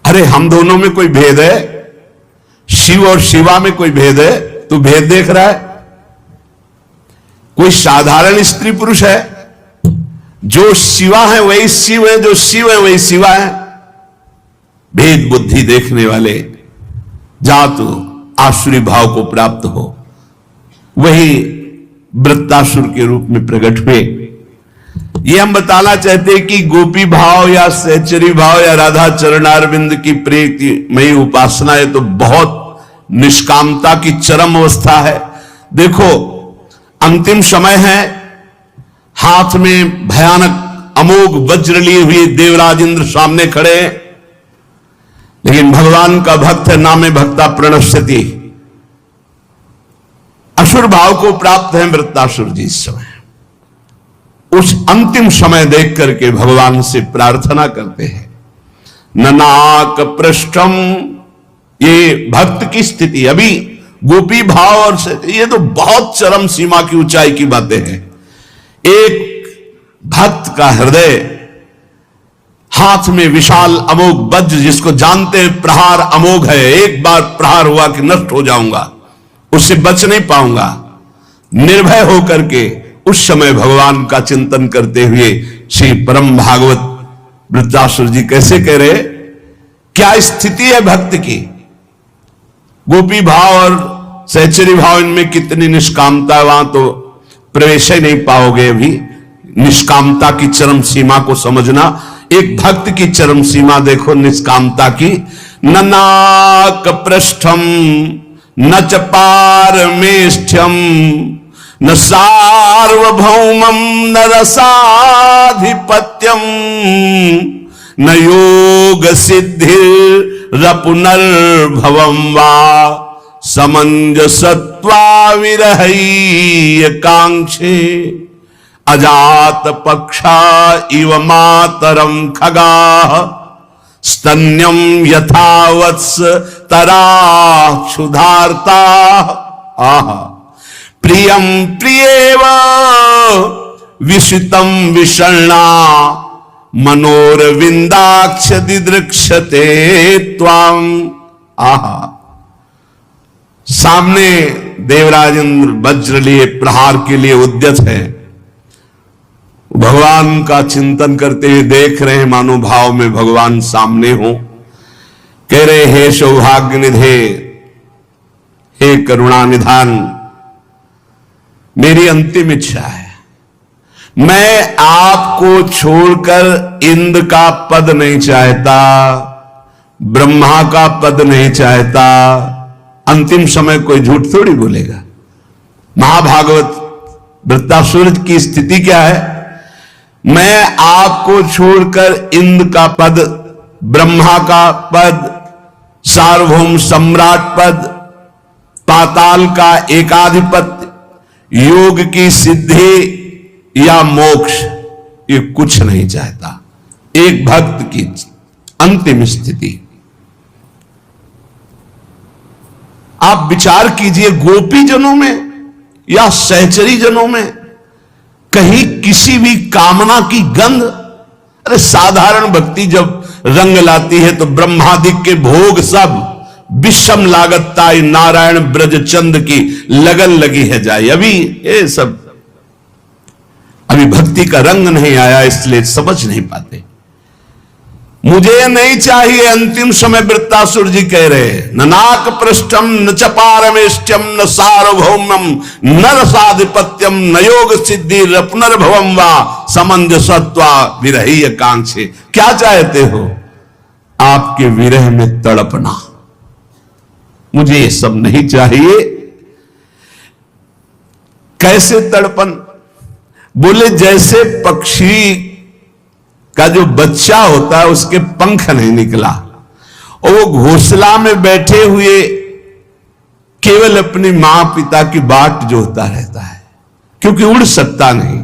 अरे हम दोनों में कोई भेद है? शिव और शिवा में कोई भेद है? तू भेद देख रहा है? कोई साधारण स्त्री पुरुष है? जो शिवा है वही शिव है, जो शिव है वही शिवा है। भेद बुद्धि देखने वाले जा तू आसुरी भाव को प्राप्त हो। वही वृत्तासुर के रूप में प्रकट हुए। ये हम बताना चाहते हैं कि गोपी भाव या सहचरी भाव या राधा चरणारविंद की प्रीतिमयी उपासना है तो बहुत निष्कामता की चरम अवस्था है। देखो, अंतिम समय है, हाथ में भयानक अमोघ वज्र लिए हुए देवराज इंद्र सामने खड़े हैं। लेकिन भगवान का भक्त है, नामे भक्ता प्रणश्यति। असुर भाव को प्राप्त है वृत्तासुर जी इस समय। उस अंतिम समय देख करके भगवान से प्रार्थना करते हैं, ननाक पृष्ठम। ये भक्त की स्थिति, अभी गोपी भाव और ये तो बहुत चरम सीमा की ऊंचाई की बातें हैं। एक भक्त का हृदय, हाथ में विशाल अमोघ वज्र, जिसको जानते हैं प्रहार अमोघ है, एक बार प्रहार हुआ कि नष्ट हो जाऊंगा, उससे बच नहीं पाऊंगा, निर्भय होकर के उस समय भगवान का चिंतन करते हुए श्री परम भागवत वृत्तासुर जी कैसे कह रहे, क्या स्थिति है भक्त की। गोपी भाव और सहचरी भाव, इनमें कितनी निष्कामता है, वहां तो प्रवेश ही नहीं पाओगे। अभी निष्कामता की चरम सीमा को समझना। एक भक्त की चरम सीमा देखो निष्कामता की। ननाक पृष्ठम न च पारमेष्ठ्यम न सार्वभौमम न रसाधिपत्यम न योग सिद्धिर पुनर्भवम वा समंजसत्वा विरहय कांक्षे अजात पक्षा इव मातरम खगा स्तन्यम यथावत्स तरा क्षुधार्ता आहा प्रियम प्रियेव विषितम विषण्णा मनोरविंदाक्ष दिदृक्षते त्वाम। आहा, सामने देवराज इंद्र वज्र लिए प्रहार के लिए उद्यत है। भगवान का चिंतन करते हुए देख रहे हैं, मानो भाव में भगवान सामने हो। कह रहे, हे सौभाग्य निधे, हे करुणा निधान, मेरी अंतिम इच्छा है, मैं आपको छोड़कर इंद्र का पद नहीं चाहता, ब्रह्मा का पद नहीं चाहता। अंतिम समय कोई झूठ थोड़ी बोलेगा। महाभागवत वृत्तासुर की स्थिति क्या है, मैं आपको छोड़कर इंद्र का पद, ब्रह्मा का पद, सार्वभौम सम्राट पद, पाताल का एकाधिपत्य, योग की सिद्धि या मोक्ष, ये कुछ नहीं चाहता। एक भक्त की अंतिम स्थिति। आप विचार कीजिए, गोपी जनों में या सहचरी जनों में कहीं किसी भी कामना की गंध। अरे साधारण भक्ति जब रंग लाती है तो ब्रह्मादिक के भोग सब विषम लागतता नारायण ब्रज चंद की लगन लगी है जाए। अभी ये सब, अभी भक्ति का रंग नहीं आया, इसलिए समझ नहीं पाते। मुझे नहीं चाहिए। अंतिम समय वृत्तासुर जी कह रहे, ननाक पृष्ठम न च पारमेष्ठ्यम न सार्वभौमम न रसाधिपत्यम न योग सिद्धि पुनर्भवम वा समंजसत्वा विरहीय कांक्षे। क्या चाहते हो? आपके विरह में तड़पना। मुझे ये सब नहीं चाहिए। कैसे तड़पन? बोले जैसे पक्षी का जो बच्चा होता है उसके पंख नहीं निकला और वो घोंसला में बैठे हुए केवल अपनी मां पिता की बाट जोहता रहता है, क्योंकि उड़ सकता नहीं।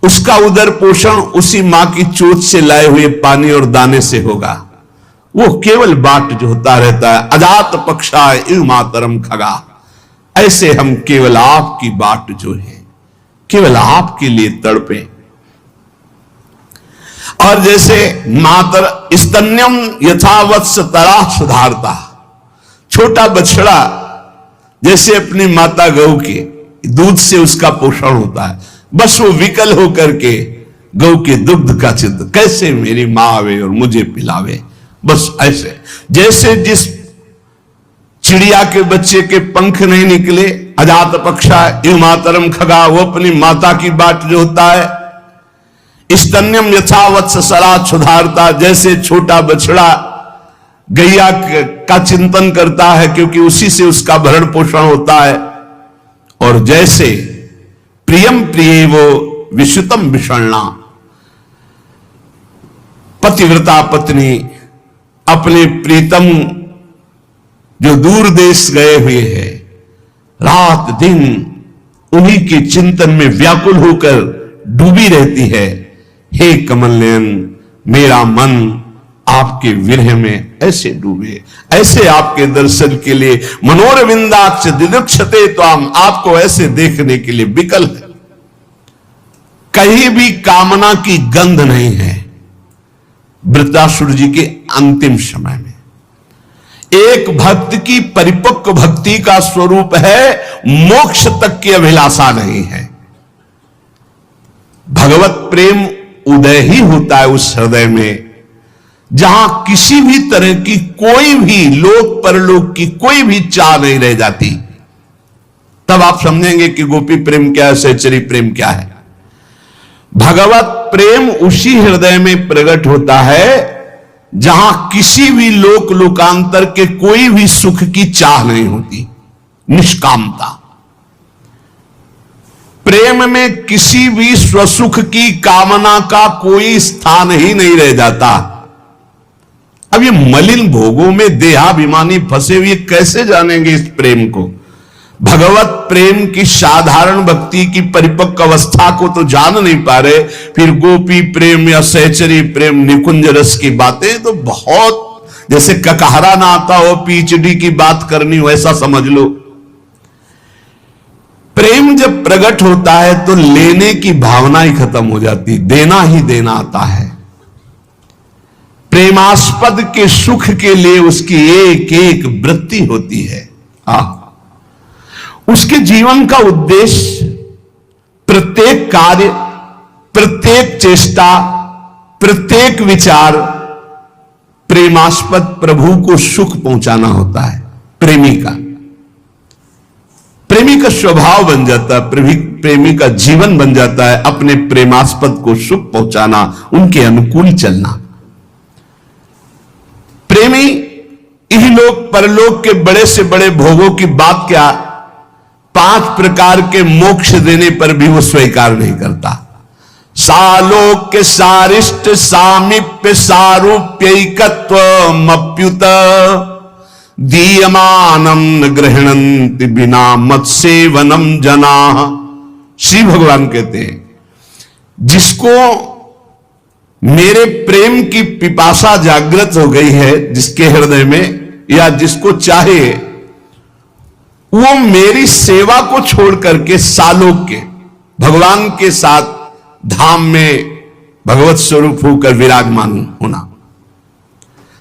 उसका उदर पोषण उसी मां की चोट से लाए हुए पानी और दाने से होगा। वो केवल बाट जोहता रहता है। अजात पक्षा इव मातरम खगा। ऐसे हम केवल आपकी बाट जो है, केवल आपके लिए तड़पे। और जैसे मातर स्तन्यम यथावत्स तरा सुधारता, छोटा बछड़ा जैसे अपनी माता गौ के दूध से उसका पोषण होता है, बस वो विकल होकर के गौ के दुग्ध का चिंतन, कैसे मेरी मां आवे और मुझे पिलावे। बस ऐसे जैसे जिस चिड़िया के बच्चे के पंख नहीं निकले, अजात पक्षा इव मातरम खगा, वो अपनी माता की बाट जो होता है। स्तन्यम यथावत्स सरा क्षुधारता, जैसे छोटा बछड़ा गैया का चिंतन करता है, क्योंकि उसी से उसका भरण पोषण होता है। और जैसे प्रियम प्रिय वो विषुतम विषण्णा, पतिव्रता पत्नी अपने प्रीतम जो दूर देश गए हुए हैं, रात दिन उन्हीं के चिंतन में व्याकुल होकर डूबी रहती है। हे कमल नयन, मेरा मन आपके विरह में ऐसे डूबे, ऐसे आपके दर्शन के लिए मनोरविंदाक्ष दिदुक्षते त्वाम, आपको ऐसे देखने के लिए विकल है। कहीं भी कामना की गंध नहीं है। वृत्रासुर जी के अंतिम समय में एक भक्त की परिपक्व भक्ति का स्वरूप है मोक्ष तक की अभिलाषा नहीं है। भगवत प्रेम उदय ही होता है उस हृदय में जहां किसी भी तरह की कोई भी लोक परलोक की कोई भी चाह नहीं रह जाती। तब आप समझेंगे कि गोपी प्रेम क्या है, सहचरी प्रेम क्या है। भगवत प्रेम उसी हृदय में प्रकट होता है जहां किसी भी लोक लोकांतर के कोई भी सुख की चाह नहीं होती, निष्कामता। प्रेम में किसी भी स्वसुख की कामना का कोई स्थान ही नहीं रह जाता। अब ये मलिन भोगों में देहाभिमानी फंसे हुए कैसे जानेंगे इस प्रेम को। भगवत प्रेम की साधारण भक्ति की परिपक्व अवस्था को तो जान नहीं पा रहे, फिर गोपी प्रेम या सहचरी प्रेम, निकुंज रस की बातें तो बहुत, जैसे ककहरा ना आता हो पीएचडी की बात करनी हो ऐसा समझ लो। प्रेम जब प्रकट होता है तो लेने की भावना ही खत्म हो जाती, देना ही देना आता है। प्रेमास्पद के सुख के लिए उसकी एक एक वृत्ति होती है। उसके जीवन का उद्देश्य प्रत्येक कार्य, प्रत्येक चेष्टा, प्रत्येक विचार प्रेमास्पद प्रभु को सुख पहुंचाना होता है। प्रेमी का स्वभाव बन जाता है, प्रेमी का जीवन बन जाता है अपने प्रेमास्पद को सुख पहुंचाना, उनके अनुकूल चलना। प्रेमी इहलोक परलोक के बड़े से बड़े भोगों की बात क्या, 5 प्रकार के मोक्ष देने पर भी वो स्वीकार नहीं करता। सालोक्य सारिष्ट सामीप्य सारूप्यैकत्व मप्युत दीयमानम न गृह्णन्ति बिना मत सेवनम जना। श्री भगवान कहते हैं जिसको मेरे प्रेम की पिपासा जागृत हो गई है जिसके हृदय में, या जिसको चाहे वो मेरी सेवा को छोड़ करके सालोक्य भगवान के साथ धाम में भगवत स्वरूप होकर विराजमान होना,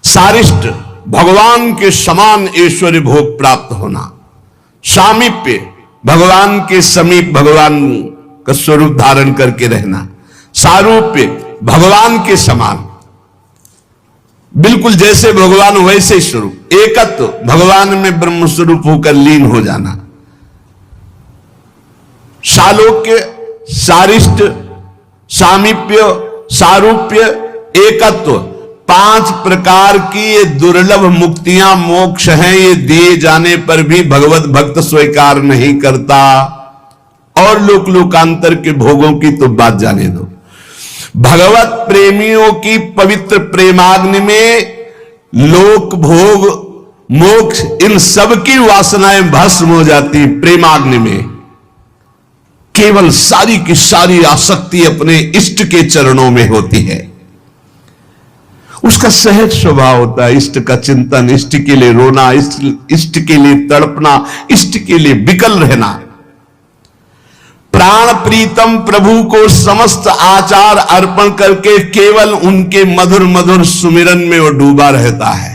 सारिष्ट भगवान के समान ऐश्वर्य भोग प्राप्त होना, सामीप्य भगवान के समीप भगवान का स्वरूप धारण करके रहना, सारूप्य भगवान के समान बिल्कुल जैसे भगवान वैसे ही स्वरूप, एकत्व भगवान में ब्रह्म स्वरूप होकर लीन हो जाना, सालोक्य सारिष्ट सामीप्य सारूप्य एकत्व, 5 प्रकार की ये दुर्लभ मुक्तियां मोक्ष हैं। ये दिए जाने पर भी भगवत भक्त स्वीकार नहीं करता। और लोक लोकांतर के भोगों की तो बात जाने दो। भगवत प्रेमियों की पवित्र प्रेमाग्नि में लोक भोग मोक्ष इन सब की वासनाएं भस्म हो जाती। प्रेमाग्नि में केवल सारी की सारी आसक्ति अपने इष्ट के चरणों में होती है। उसका सहज स्वभाव होता है इष्ट का चिंतन, इष्ट के लिए रोना, इष्ट के लिए तड़पना, इष्ट के लिए विकल रहना। प्राण प्रीतम प्रभु को समस्त आचार अर्पण करके केवल उनके मधुर मधुर सुमिरन में वो डूबा रहता है।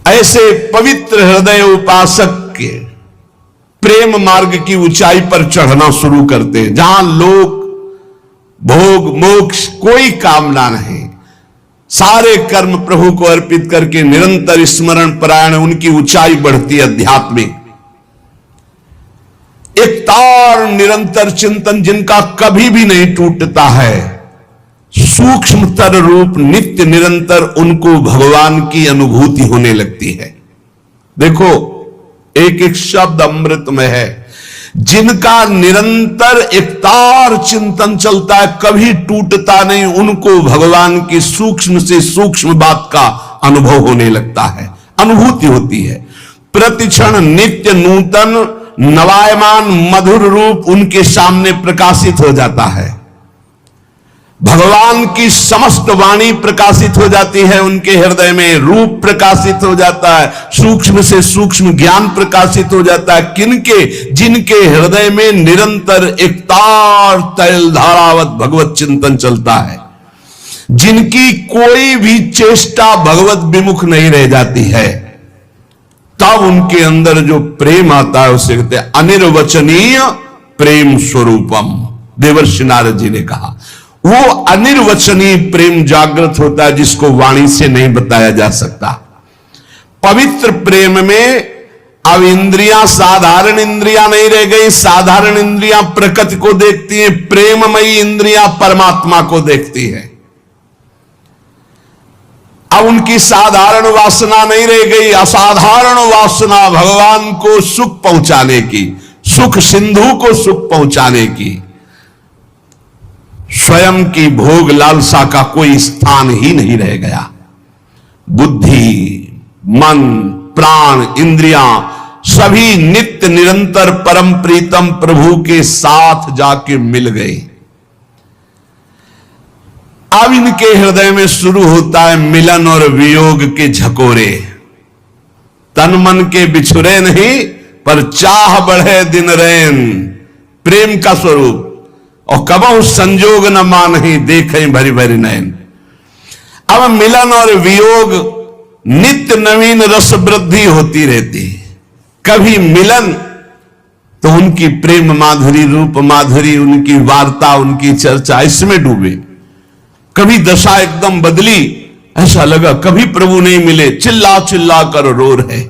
ऐसे पवित्र हृदय उपासक के प्रेम मार्ग की ऊंचाई पर चढ़ना शुरू करते हैं, जहां लोक भोग मोक्ष कोई कामना नहीं, सारे कर्म प्रभु को अर्पित करके निरंतर स्मरण परायण उनकी ऊंचाई बढ़ती है। आध्यात्मिक एक तार निरंतर चिंतन जिनका कभी भी नहीं टूटता है, सूक्ष्मतर रूप नित्य निरंतर उनको भगवान की अनुभूति होने लगती है। देखो एक एक शब्द अमृतमय है। जिनका निरंतर एकतार चिंतन चलता है, कभी टूटता नहीं, उनको भगवान की सूक्ष्म से सूक्ष्म बात का अनुभव होने लगता है, अनुभूति होती है। प्रतिक्षण नित्य नूतन नवायमान मधुर रूप उनके सामने प्रकाशित हो जाता है। भगवान की समस्त वाणी प्रकाशित हो जाती है उनके हृदय में, रूप प्रकाशित हो जाता है, सूक्ष्म से सूक्ष्म ज्ञान प्रकाशित हो जाता है। किनके? जिनके हृदय में निरंतर एकतार तैल धारावत भगवत चिंतन चलता है, जिनकी कोई भी चेष्टा भगवत विमुख नहीं रह जाती है, तब उनके अंदर जो प्रेम आता है उसे कहते हैं अनिर्वचनीय प्रेम स्वरूपम। देवर्षि नारद जी ने कहा वो अनिर्वचनीय प्रेम जागृत होता है जिसको वाणी से नहीं बताया जा सकता। पवित्र प्रेम में अब इंद्रियां साधारण इंद्रियां नहीं रह गई। साधारण इंद्रियां प्रकृति को देखती हैं, प्रेममयी इंद्रियां परमात्मा को देखती है। अब उनकी साधारण वासना नहीं रह गई, असाधारण वासना भगवान को सुख पहुंचाने की, सुख सिंधु को सुख पहुंचाने की। स्वयं की भोग लालसा का कोई स्थान ही नहीं रह गया। बुद्धि, मन, प्राण, इंद्रियां सभी नित्य निरंतर परम प्रीतम प्रभु के साथ जाके मिल गए। अब इनके हृदय में शुरू होता है मिलन और वियोग के झकोरे। तन मन के बिछुरे नहीं, पर चाह बढ़े दिन रैन, प्रेम का स्वरूप। और कबहु संजोग न मानहि, देखें भरी भरी नयन। अब मिलन और वियोग नित्य नवीन रस वृद्धि होती रहती है। कभी मिलन तो उनकी प्रेम माधुरी, रूप माधुरी, उनकी वार्ता, उनकी चर्चा, इसमें डूबे। कभी दशा एकदम बदली, ऐसा लगा कभी प्रभु नहीं मिले, चिल्ला चिल्ला कर रो रहे।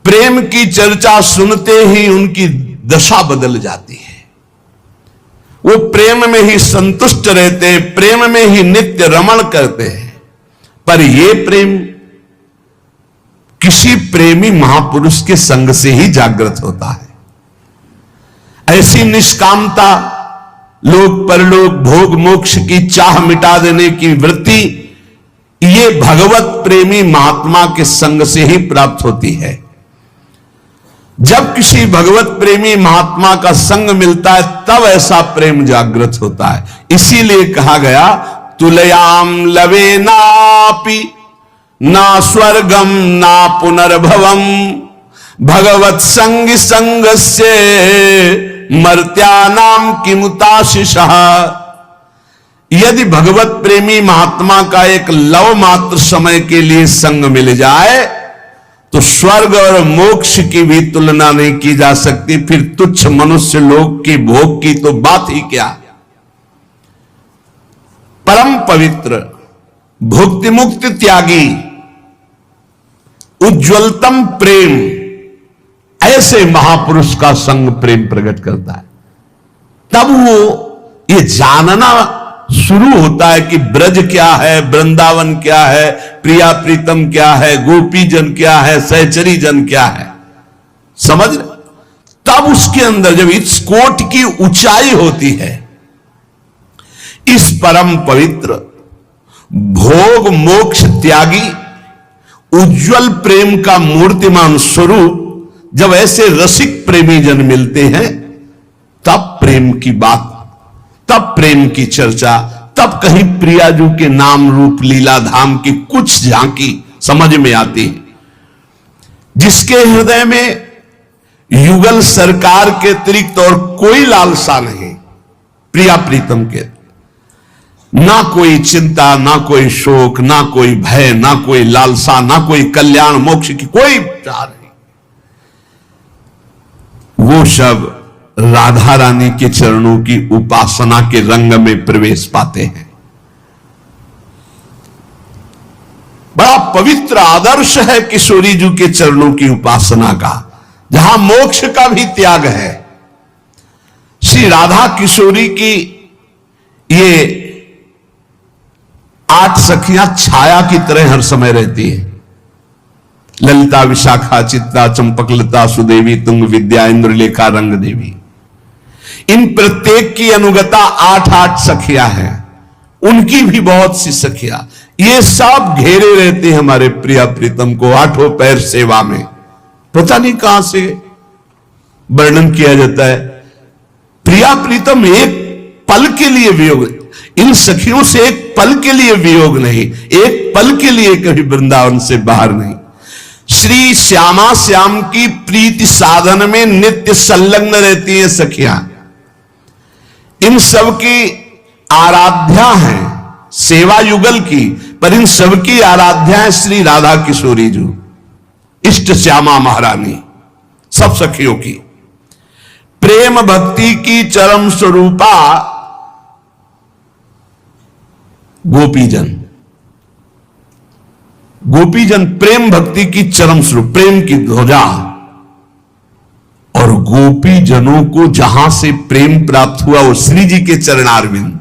प्रेम की चर्चा सुनते ही उनकी दशा बदल जाती है। वो प्रेम में ही संतुष्ट रहते हैं, प्रेम में ही नित्य रमण करते हैं। पर ये प्रेम किसी प्रेमी महापुरुष के संग से ही जागृत होता है। ऐसी निष्कामता, लोक परलोक भोग मोक्ष की चाह मिटा देने की वृत्ति, ये भगवत प्रेमी महात्मा के संग से ही प्राप्त होती है। जब किसी भगवत प्रेमी महात्मा का संग मिलता है तब ऐसा प्रेम जागृत होता है। इसीलिए कहा गया तुलयाम लवे नापि ना स्वर्गम ना पुनर्भवम भगवत संग संगस्य मर्त्यानाम किमुताशिषः। यदि भगवत प्रेमी महात्मा का एक लव मात्र समय के लिए संग मिल जाए तो स्वर्ग और मोक्ष की भी तुलना नहीं की जा सकती। फिर तुच्छ मनुष्य लोक की भोग की तो बात ही क्या। परम पवित्र भुक्ति मुक्ति त्यागी उज्ज्वलतम प्रेम, ऐसे महापुरुष का संग प्रेम प्रकट करता है। तब वो ये जानना शुरू होता है कि ब्रज क्या है, वृंदावन क्या है, प्रिया प्रीतम क्या है, गोपी जन क्या है, सहचरी जन क्या है, समझ रहे? तब उसके अंदर जब इस कोट की ऊंचाई होती है, इस परम पवित्र भोग मोक्ष त्यागी उज्जवल प्रेम का मूर्तिमान स्वरूप जब ऐसे रसिक प्रेमी जन मिलते हैं, तब प्रेम की बात, तब प्रेम की चर्चा, तब कहीं प्रियाजू के नाम रूप लीला धाम की कुछ झांकी समझ में आती है। जिसके हृदय में युगल सरकार के अतिरिक्त और कोई लालसा नहीं, प्रिया प्रीतम के, ना कोई चिंता, ना कोई शोक, ना कोई भय, ना कोई लालसा, ना कोई कल्याण मोक्ष की कोई चाह नहीं, वो सब राधा रानी के चरणों की उपासना के रंग में प्रवेश पाते हैं। बड़ा पवित्र आदर्श है किशोरी जी के चरणों की उपासना का, जहां मोक्ष का भी त्याग है। श्री राधा किशोरी की ये 8 सखियां छाया की तरह हर समय रहती है। ललिता विशाखा चित्रा चंपकलता सुदेवी तुंग विद्या इंद्रलेखा रंग देवी। इन प्रत्येक की अनुगता 8-8 सखियां हैं, उनकी भी बहुत सी सखियां, ये सब घेरे रहते हैं हमारे प्रिया प्रीतम को 8 पैर सेवा में। पता नहीं कहां से वर्णन किया जाता है। प्रिया प्रीतम एक पल के लिए वियोग, इन सखियों से एक पल के लिए वियोग नहीं, एक पल के लिए कभी वृंदावन से बाहर नहीं। श्री श्यामा श्याम की प्रीति साधन में नित्य संलग्न रहती है सखियां। इन सब की आराध्या है सेवा युगल की, पर इन सब की आराध्या है श्री राधा किशोरी जी, इष्ट श्यामा महारानी, सब सखियों की। प्रेम भक्ति की चरम स्वरूपा गोपीजन, गोपीजन प्रेम भक्ति की चरम स्वरूप, प्रेम की ध्वजा। और गोपी जनों को जहां से प्रेम प्राप्त हुआ वो श्री जी के चरणारविंद,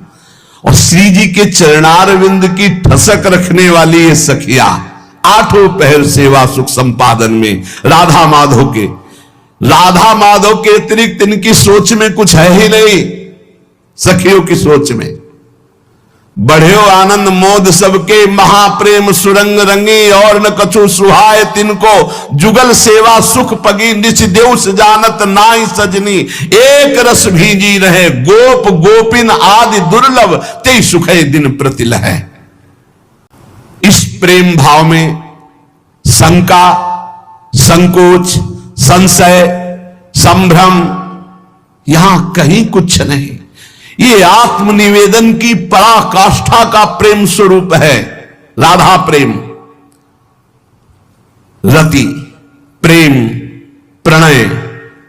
और श्री जी के चरणारविंद की ठसक रखने वाली ये सखिया 8 पहर सेवा सुख संपादन में राधा माधव के, राधा माधव के अतिरिक्त इनकी सोच में कुछ है ही नहीं। सखियों की सोच में बढ़्यो आनंद मोद सबके महाप्रेम सुरंग रंगी, और न कछु सुहाय तिनको जुगल सेवा सुख पगी, निच देव जानत नाई सजनी, एक रस भीजी रहे गोप गोपिन आदि दुर्लभ, ते सुखे दिन प्रतिलह। इस प्रेम भाव में शंका, संकोच, संशय, संभ्रम यहां कहीं कुछ नहीं। ये आत्मनिवेदन की पराकाष्ठा का प्रेम स्वरूप है राधा प्रेम। रति, प्रेम, प्रणय,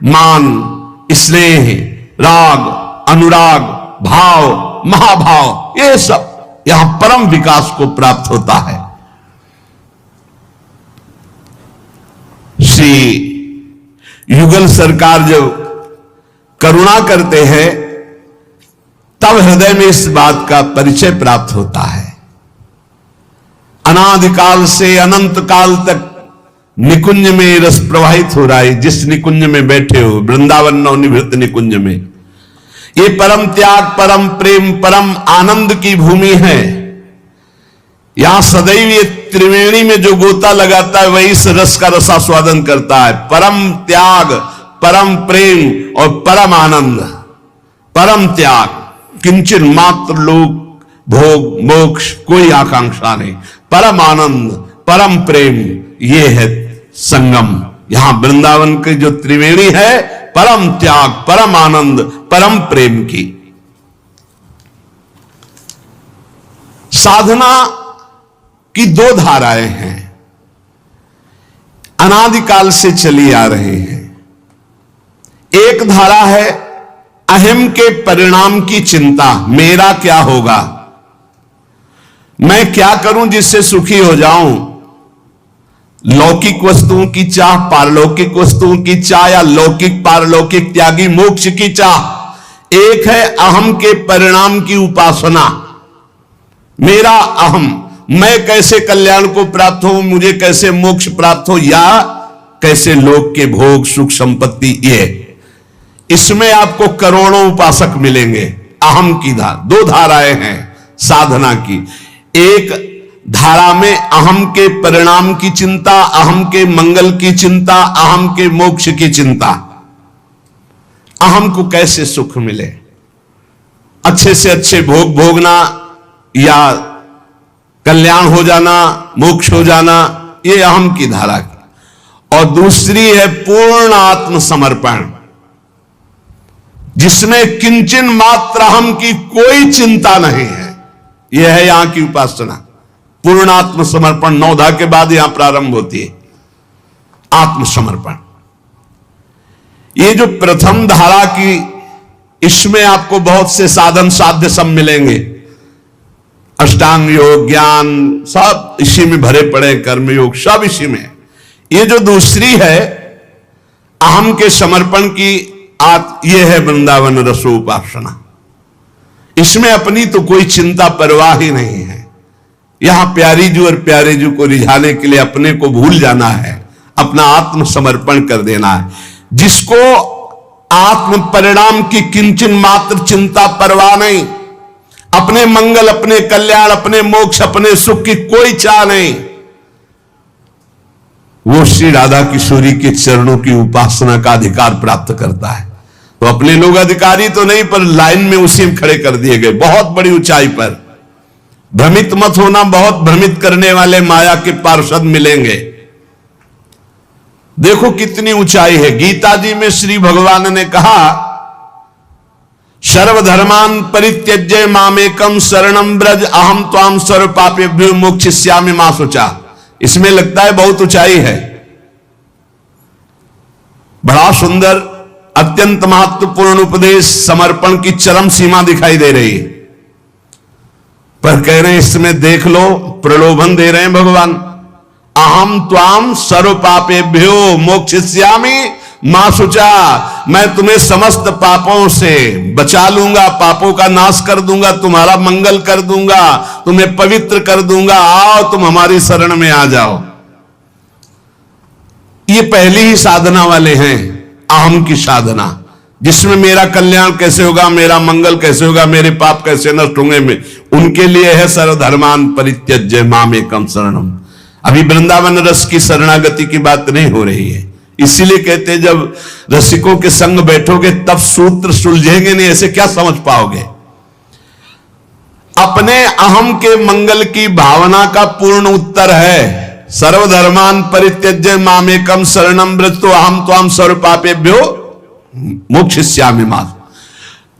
मान, स्नेह, राग, अनुराग, भाव, महाभाव, ये सब यहां परम विकास को प्राप्त होता है। श्री युगल सरकार जब करुणा करते हैं तब हृदय में इस बात का परिचय प्राप्त होता है। अनादिकाल से अनंत काल तक निकुंज में रस प्रवाहित हो रहा है। जिस निकुंज में बैठे हो, वृंदावन नवनिवृत्त निकुंज में, ये परम त्याग, परम प्रेम, परम आनंद की भूमि है। यहां सदैव ये त्रिवेणी में जो गोता लगाता है वही इस रस का रसास्वादन करता है। परम त्याग, परम प्रेम और परम आनंद। परम त्याग, किंचन मात्र लोक भोग मोक्ष कोई आकांक्षा नहीं। परम आनंद, परम प्रेम, ये है संगम। यहां वृंदावन की जो त्रिवेणी है, परम त्याग, परम आनंद, परम प्रेम की साधना की 2 धाराएं हैं, अनादिकाल से चली आ रही हैं। एक धारा है अहम के परिणाम की चिंता, मेरा क्या होगा, मैं क्या करूं जिससे सुखी हो जाऊं। लौकिक वस्तुओं की चाह, पारलौकिक वस्तुओं की चाह, या लौकिक पारलौकिक त्यागी मोक्ष की चाह। एक है अहम के परिणाम की उपासना, मेरा अहम, मैं कैसे कल्याण को प्राप्त हो, मुझे कैसे मोक्ष प्राप्त हो, या कैसे लोक के भोग सुख संपत्ति। ये इसमें आपको करोड़ों उपासक मिलेंगे। अहम की धारा, 2 धाराएं हैं साधना की। एक धारा में अहम के परिणाम की चिंता, अहम के मंगल की चिंता, अहम के मोक्ष की चिंता। अहम को कैसे सुख मिले, अच्छे से अच्छे भोग भोगना, या कल्याण हो जाना, मोक्ष हो जाना, ये अहम की धारा की। और दूसरी है पूर्ण आत्मसमर्पण, जिसमें किंचन मात्र अहम की कोई चिंता नहीं है। यह है यहां की उपासना। पूर्ण आत्मसमर्पण 9धा के बाद यहां प्रारंभ होती है आत्मसमर्पण। ये जो प्रथम धारा की, इसमें आपको बहुत से साधन साध्य सब मिलेंगे, अष्टांग योग, ज्ञान, सब इसी में भरे पड़े, कर्म योग सब इसी में। ये जो दूसरी है अहम के समर्पण की, ये है वृंदावन रसोपासना। इसमें अपनी तो कोई चिंता परवाह ही नहीं है। यहां प्यारी जू और प्यारे जू को रिझाने के लिए अपने को भूल जाना है। अपना आत्मसमर्पण कर देना है। जिसको आत्म परिणाम की किंचन मात्र चिंता परवाह नहीं, अपने मंगल, अपने कल्याण, अपने मोक्ष, अपने सुख की कोई चाह नहीं, वो श्री राधा किशोरी के चरणों की उपासना का अधिकार प्राप्त करता है। तो अपने लोग अधिकारी तो नहीं, पर लाइन में उसी में खड़े कर दिए गए, बहुत बड़ी ऊंचाई पर। भ्रमित मत होना, बहुत भ्रमित करने वाले माया के पार्षद मिलेंगे। देखो कितनी ऊंचाई है। गीता जी में श्री भगवान ने कहा, सर्वधर्मान परित्यज्य मामेकम शरणम ब्रज अहम त्वाम सर्व पापेभ्यो मोक्षयिष्यामि मा शुचा। इसमें लगता है बहुत ऊंचाई है, बड़ा सुंदर, अत्यंत महत्वपूर्ण उपदेश, समर्पण की चरम सीमा दिखाई दे रही है। पर कह रहे हैं इसमें देख लो, प्रलोभन दे रहे हैं भगवान, अहम त्वाम सर्व पापेभ्यो मोक्षयिष्यामि मा शुचा। मैं तुम्हें समस्त पापों से बचा लूंगा, पापों का नाश कर दूंगा, तुम्हारा मंगल कर दूंगा, तुम्हें पवित्र कर दूंगा, आओ तुम हमारी शरण में आ जाओ। ये पहली ही साधना वाले हैं, अहम की साधना, जिसमें मेरा कल्याण कैसे होगा, मेरा मंगल कैसे होगा, मेरे पाप कैसे नष्ट होंगे, उनके लिए है सर्वधर्मान परित्यज्य मामेकम शरणम। अभी वृंदावन रस की शरणागति की बात नहीं हो रही है, इसीलिए कहते हैं जब रसिकों के संग बैठोगे तब सूत्र सुलझेंगे नहीं, ऐसे क्या समझ पाओगे। अपने अहम के मंगल की भावना का पूर्ण उत्तर है सर्वधर्मान परित्यज्य मामेकम शरणम ब्रज तो अहम त्वाम सर्व पापेभ्यो मोक्षयिष्यामि मा।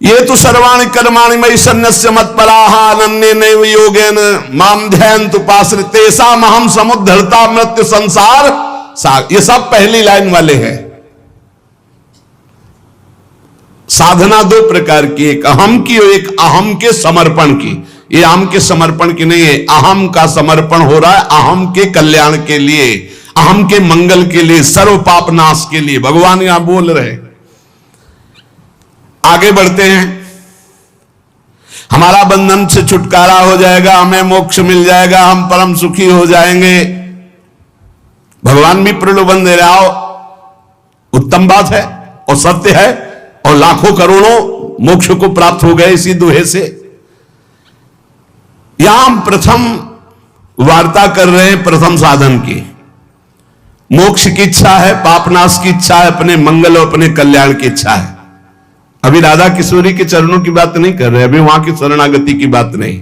ये तो सर्वाणि कर्माणि मयि सन्न्यस्य मत्पराः अनन्येनैव योगेन माम ध्यायन्तु उपासते तेषाम् अहं समुद्धर्ता मृत्यु संसार सागर। ये सब पहली लाइन वाले हैं। साधना दो प्रकार की, एक अहम की और एक अहम के समर्पण की। ये अहम के समर्पण की नहीं है, अहम का समर्पण हो रहा है अहम के कल्याण के लिए, अहम के मंगल के लिए, सर्व पाप नाश के लिए भगवान यहां बोल रहे हैं। आगे बढ़ते हैं, हमारा बंधन से छुटकारा हो जाएगा, हमें मोक्ष मिल जाएगा, हम परम सुखी हो जाएंगे। भगवान भी प्रलोभन दे रहे, आओ, उत्तम बात है और सत्य है, और लाखों करोड़ों मोक्ष को प्राप्त हो गए इसी दुहे से। यहां हम प्रथम वार्ता कर रहे हैं प्रथम साधन की। मोक्ष की इच्छा है, पापनाश की इच्छा है, अपने मंगल और अपने कल्याण की इच्छा है। अभी राधा किशोरी के चरणों की बात नहीं कर रहे, अभी वहां की शरणागति की बात नहीं।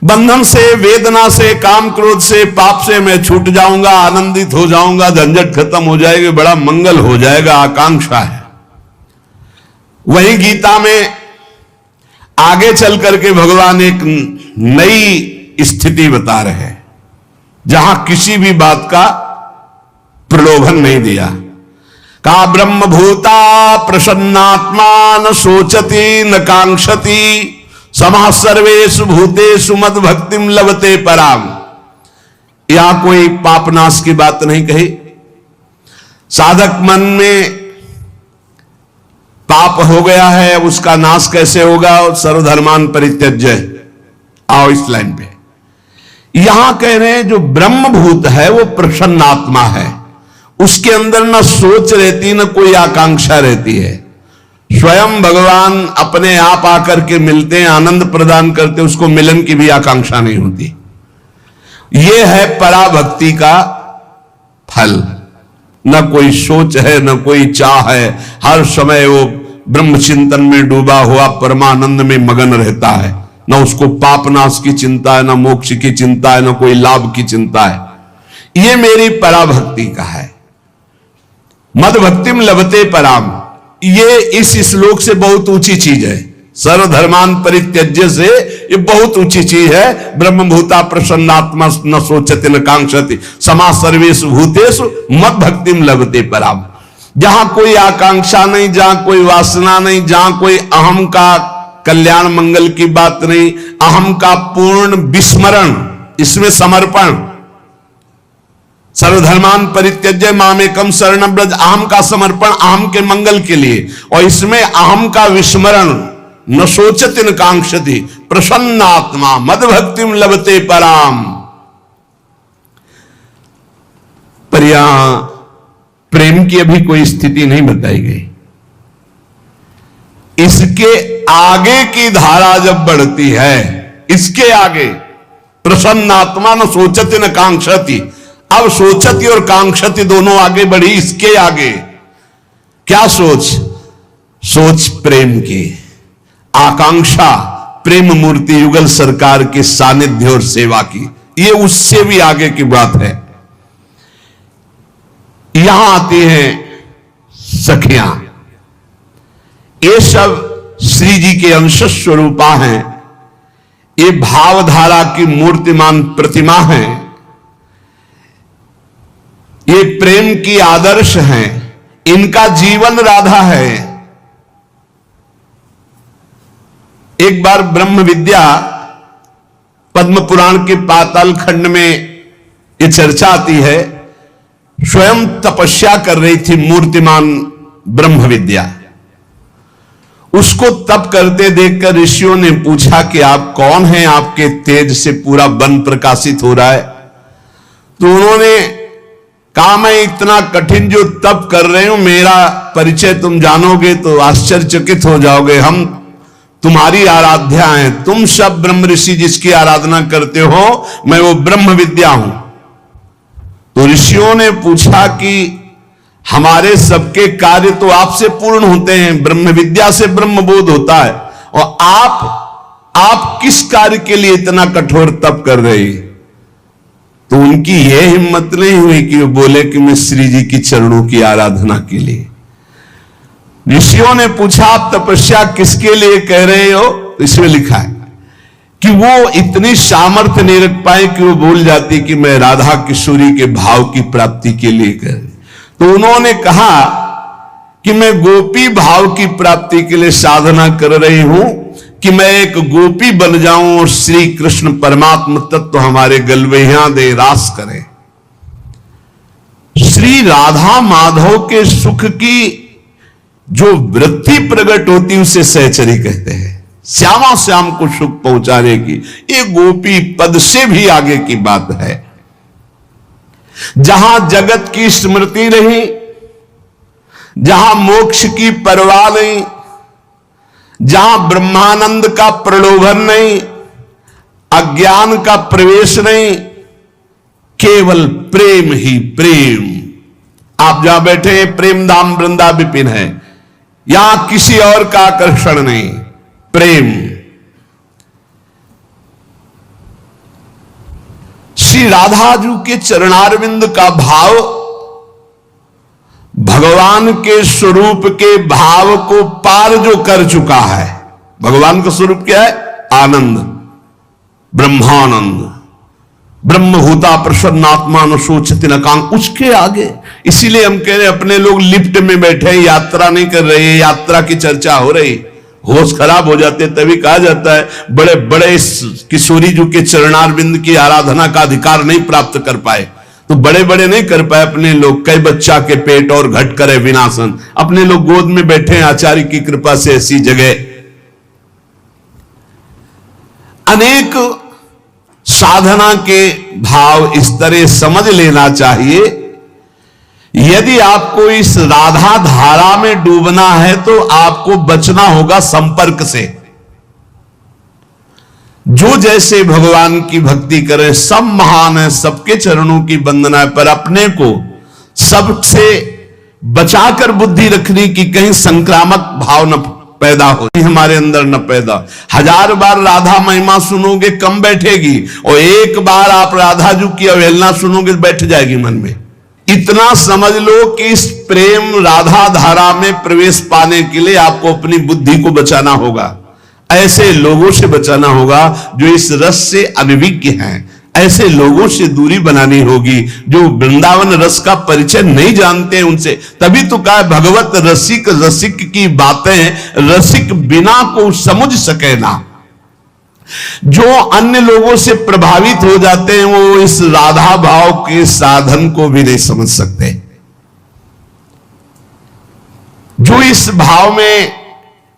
बंधन से, वेदना से, काम क्रोध से, पाप से मैं छूट जाऊंगा, आनंदित हो जाऊंगा, झंझट खत्म हो जाएगी, बड़ा मंगल हो जाएगा, आकांक्षा है। वही गीता में आगे चल करके भगवान एक नई स्थिति बता रहे हैं, जहां किसी भी बात का प्रलोभन नहीं दिया। का ब्रह्म भूता प्रसन्नात्मा न सोचती न कांक्षति समः सर्वेषु भूतेषु मद भक्तिम लभते पराम। यहां कोई पापनाश की बात नहीं कही। साधक मन में पाप हो गया है, उसका नाश कैसे होगा, सर्वधर्मान परित्यज्य। आओ इस लाइन पे, यहां कह रहे हैं जो ब्रह्मभूत है वो प्रसन्न आत्मा है, उसके अंदर न सोच रहती न कोई आकांक्षा रहती है। स्वयं भगवान अपने आप आकर के मिलते हैं, आनंद प्रदान करते, उसको मिलन की भी आकांक्षा नहीं होती। यह है पराभक्ति का फल। न कोई सोच है, न कोई चाह है, हर समय वो ब्रह्म चिंतन में डूबा हुआ परमानंद में मगन रहता है। न उसको पापनाश की चिंता है, न मोक्ष की चिंता है, न कोई लाभ की चिंता है। ये मेरी पराभक्ति का है। मद भक्तिम लभते पराम, ये इस श्लोक से बहुत ऊंची चीज है। सर्वधर्मान परित्यज्य से ये बहुत ऊंची चीज है। ब्रह्मभूता प्रसन्नात्मा न सोचते न कांक्षति समा सर्वेषु भूतेषु मद भक्तिम लभते पराम। जहां कोई आकांक्षा नहीं, जहां कोई वासना नहीं, जहां कोई अहम का कल्याण मंगल की बात नहीं, अहम का पूर्ण विस्मरण, इसमें समर्पण। सर्वधर्मान परित्यज्य मामेकम शरणम ब्रज, अहम का समर्पण अहम के मंगल के लिए, और इसमें अहम का विस्मरण। न सोचति न कांक्षति प्रसन्न आत्मा मद भक्तिम लभते पराम। पर यहां प्रेम की अभी कोई स्थिति नहीं बताई गई। इसके आगे की धारा जब बढ़ती है, इसके आगे प्रसन्न आत्मा न सोचती न कांक्षति, अब सोचती और कांक्षति दोनों आगे बढ़ी। इसके आगे क्या सोच? सोच प्रेम की, आकांक्षा प्रेम मूर्ति युगल सरकार के सानिध्य और सेवा की, ये उससे भी आगे की बात है। यहां आती हैं सखियां, ये सब श्री जी के अंश स्वरूपा हैं, ये भावधारा की मूर्तिमान प्रतिमा हैं, ये प्रेम की आदर्श हैं, इनका जीवन राधा है। एक बार ब्रह्म विद्या पद्म पुराण के पाताल खंड में ये चर्चा आती है, स्वयं तपस्या कर रही थी मूर्तिमान ब्रह्म विद्या। उसको तप करते देखकर ऋषियों ने पूछा कि आप कौन हैं, आपके तेज से पूरा वन प्रकाशित हो रहा है। तो उन्होंने कहा, मैं इतना कठिन जो तप कर रहे हूं, मेरा परिचय तुम जानोगे तो आश्चर्यचकित हो जाओगे। हम तुम्हारी आराध्या हैं, तुम सब ब्रह्म ऋषि जिसकी आराधना करते हो, मैं वो ब्रह्म विद्या हूं। तो ऋषियों ने पूछा कि हमारे सबके कार्य तो आपसे पूर्ण होते हैं, ब्रह्म विद्या से ब्रह्म बोध होता है, और आप किस कार्य के लिए इतना कठोर तप कर रहे? तो उनकी यह हिम्मत नहीं हुई कि वो बोले कि मैं श्री जी की चरणों की आराधना के लिए। ऋषियों ने पूछा, आप तपस्या किसके लिए कह रहे हो? तो इसमें लिखा है कि वो इतनी सामर्थ्य नहीं रख पाए कि वो बोल जाती कि मैं राधा किशोरी के भाव की प्राप्ति के लिए कर। तो उन्होंने कहा कि मैं गोपी भाव की प्राप्ति के लिए साधना कर रही हूं, कि मैं एक गोपी बन जाऊं और श्री कृष्ण परमात्मा तत्व हमारे गलबेहियां दे रास करें। श्री राधा माधव के सुख की जो वृत्ति प्रकट होती उसे सहचरी कहते हैं। श्यामा श्याम को सुख पहुंचाने की ये गोपी पद से भी आगे की बात है। जहां जगत की स्मृति नहीं, जहां मोक्ष की परवाह नहीं, जहां ब्रह्मानंद का प्रलोभन नहीं, अज्ञान का प्रवेश नहीं, केवल प्रेम ही प्रेम। आप जहां बैठे हैं प्रेम धाम वृंदा विपिन है, यहां किसी और का आकर्षण नहीं, प्रेम। श्री राधा जी के चरणारविंद का भाव भगवान के स्वरूप के भाव को पार जो कर चुका है। भगवान का स्वरूप क्या है? आनंद, ब्रह्मानंद, ब्रह्मभूता प्रसन्नात्मा न सोचति न कांग, उसके आगे। इसीलिए हम कह रहे अपने लोग लिफ्ट में बैठे, यात्रा नहीं कर रहे, यात्रा की चर्चा हो रही, होश खराब हो जाते। तभी कहा जाता है बड़े बड़े किशोरी जी के चरणारविंद की आराधना का अधिकार नहीं प्राप्त कर पाए। तो बड़े बड़े नहीं कर पाए अपने लोग, कई बच्चा के पेट और घट करे विनाशन। अपने लोग गोद में बैठे हैं आचार्य की कृपा से ऐसी जगह। अनेक साधना के भाव इस तरह समझ लेना चाहिए। यदि आपको इस राधा धारा में डूबना है तो आपको बचना होगा संपर्क से। जो जैसे भगवान की भक्ति करे सब महान है, सबके चरणों की वंदना है, पर अपने को सबसे बचाकर बुद्धि रखने की कहीं संक्रामक भाव न पैदा हो, हमारे अंदर न पैदा। 1000 बार राधा महिमा सुनोगे कम बैठेगी, और एक बार आप राधा जी की अवहेलना सुनोगे बैठ जाएगी मन में। इतना समझ लो कि इस प्रेम राधा धारा में प्रवेश पाने के लिए आपको अपनी बुद्धि को बचाना होगा। ऐसे लोगों से बचाना होगा जो इस रस से अनभिज्ञ हैं। ऐसे लोगों से दूरी बनानी होगी जो वृंदावन रस का परिचय नहीं जानते हैं उनसे। तभी तो कहा भगवत रसिक रसिक की बातें रसिक बिना को समझ सके ना। जो अन्य लोगों से प्रभावित हो जाते हैं वो इस राधा भाव के साधन को भी नहीं समझ सकते। जो इस भाव में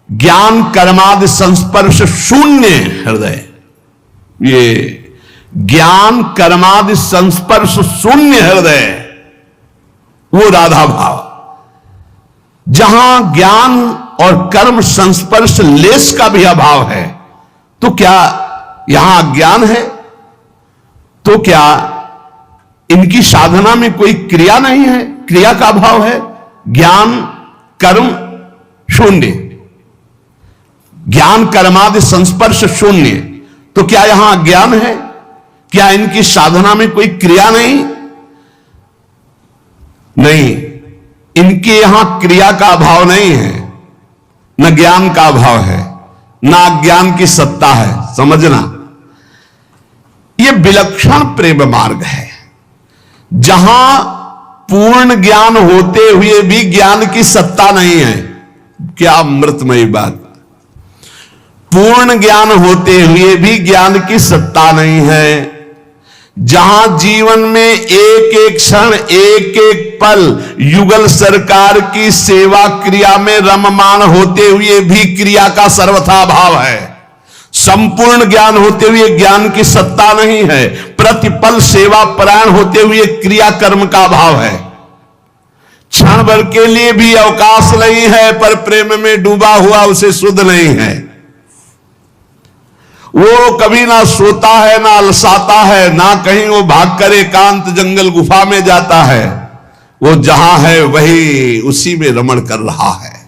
ज्ञान कर्मादि संस्पर्श शून्य हृदय, ये ज्ञान कर्मादि संस्पर्श शून्य हृदय, वो राधा भाव। जहां ज्ञान और कर्म संस्पर्श लेस का भी अभाव है, तो क्या यहां अज्ञान है? तो क्या इनकी साधना में कोई क्रिया नहीं है? क्रिया का अभाव है। ज्ञान कर्म शून्य, ज्ञान कर्मादि संस्पर्श शून्य, तो क्या यहां अज्ञान है? क्या इनकी साधना में कोई क्रिया नहीं? नहीं, इनके यहां क्रिया का अभाव नहीं है, न ज्ञान का अभाव है, न अज्ञान की सत्ता है। समझना, यह विलक्षण प्रेम मार्ग है, जहां पूर्ण ज्ञान होते हुए भी ज्ञान की सत्ता नहीं है। क्या अमृतमयी बात! पूर्ण ज्ञान होते हुए भी ज्ञान की सत्ता नहीं है। जहां जीवन में एक एक क्षण एक एक पल युगल सरकार की सेवा क्रिया में रममाण होते हुए भी क्रिया का सर्वथा अभाव है। संपूर्ण ज्ञान होते हुए ज्ञान की सत्ता नहीं है। प्रतिपल सेवा परायण होते हुए क्रिया कर्म का अभाव है। क्षण भर के लिए भी अवकाश नहीं है, पर प्रेम में डूबा हुआ उसे सुध नहीं है। वो कभी ना सोता है, ना अलसाता है, ना कहीं वो भागकर एकांत जंगल गुफा में जाता है। वो जहां है वही उसी में रमण कर रहा है।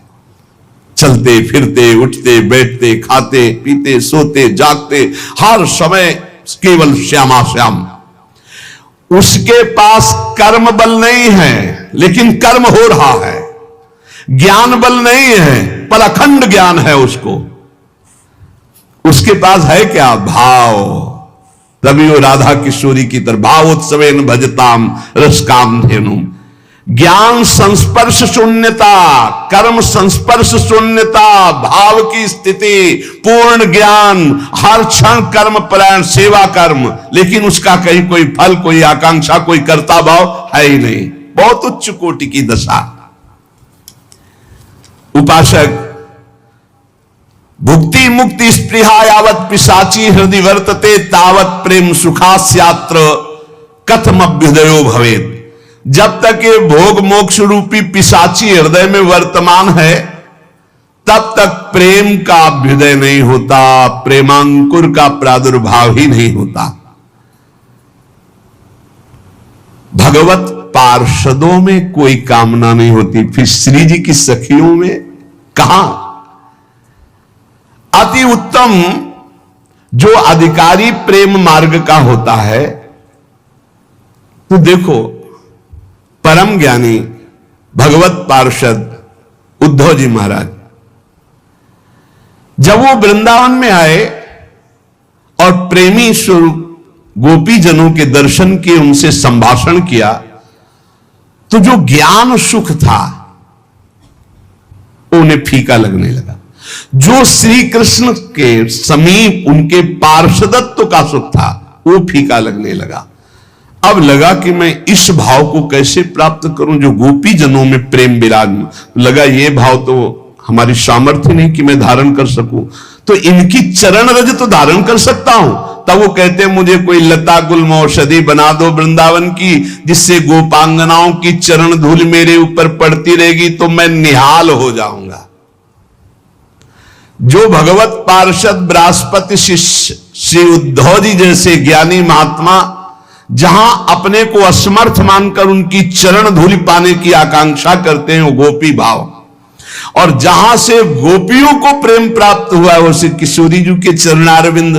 चलते फिरते, उठते बैठते, खाते पीते, सोते जागते, हर समय केवल श्यामा श्याम। उसके पास कर्म बल नहीं है, लेकिन कर्म हो रहा है। ज्ञान बल नहीं है, पर अखंड ज्ञान है उसको। उसके पास है क्या? भाव। तभी वो राधा किशोरी की तरह भावोत्सवेन भजताम रसकाम धेनु। ज्ञान संस्पर्श शून्यता, कर्म संस्पर्श शून्यता, भाव की स्थिति, पूर्ण ज्ञान, हर क्षण कर्म परायण सेवा कर्म, लेकिन उसका कहीं कोई फल, कोई आकांक्षा, कोई कर्ता भाव है ही नहीं। बहुत उच्च कोटि की दशा। उपासक भुक्ति मुक्ति स्पृहा यावत पिशाची हृदय वर्तते तावत प्रेम सुखास्यात्र कथम अभ्युदयो भवेद। जब तक ये भोग मोक्ष रूपी पिशाची हृदय में वर्तमान है, तब तक प्रेम का अभ्युदय नहीं होता, प्रेमांकुर का प्रादुर्भाव ही नहीं होता। भगवत पार्षदों में कोई कामना नहीं होती, फिर श्री जी की सखियों में कहां? अति उत्तम जो अधिकारी प्रेम मार्ग का होता है, तो देखो परम ज्ञानी भगवत पार्षद उद्धव जी महाराज जब वो वृंदावन में आए और प्रेमी स्वरूप गोपी जनों के दर्शन किए, उनसे संभाषण किया, तो जो ज्ञान सुख था उन्हें फीका लगने लगा। जो श्री कृष्ण के समीप उनके पार्षदत्व का सुख था वो फीका लगने लगा। अब लगा कि मैं इस भाव को कैसे प्राप्त करूं जो गोपी जनों में प्रेम विराज। लगा ये भाव तो हमारी सामर्थ्य नहीं कि मैं धारण कर सकूं, तो इनकी चरण रज तो धारण कर सकता हूं। तब वो कहते हैं मुझे कोई लता गुल्म औषधि बना दो वृंदावन की, जिससे गोपांगनाओं की चरण धूल मेरे ऊपर पड़ती रहेगी तो मैं निहाल हो जाऊंगा। जो भगवत पार्षद बृहस्पति शिष्य श्री उद्धव जी जैसे ज्ञानी महात्मा जहां अपने को असमर्थ मानकर उनकी चरण धूलि पाने की आकांक्षा करते हैं, वो गोपी भाव। और जहां से गोपियों को प्रेम प्राप्त हुआ है वो श्री किशोरी जी के चरणारविंद,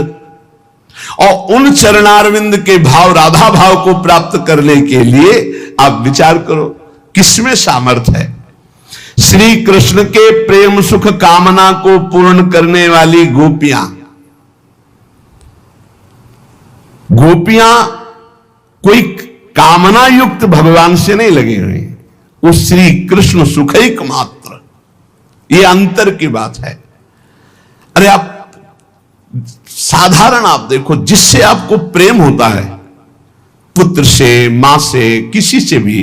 और उन चरणारविंद के भाव राधा भाव को प्राप्त करने के लिए आप विचार करो किसमें सामर्थ्य है। श्री कृष्ण के प्रेम सुख कामना को पूर्ण करने वाली गोपियां कोई कामना युक्त भगवान से नहीं लगे हुए, वो श्री कृष्ण सुखैक मात्र। ये अंतर की बात है। अरे आप साधारण आप देखो, जिससे आपको प्रेम होता है, पुत्र से, मां से, किसी से भी,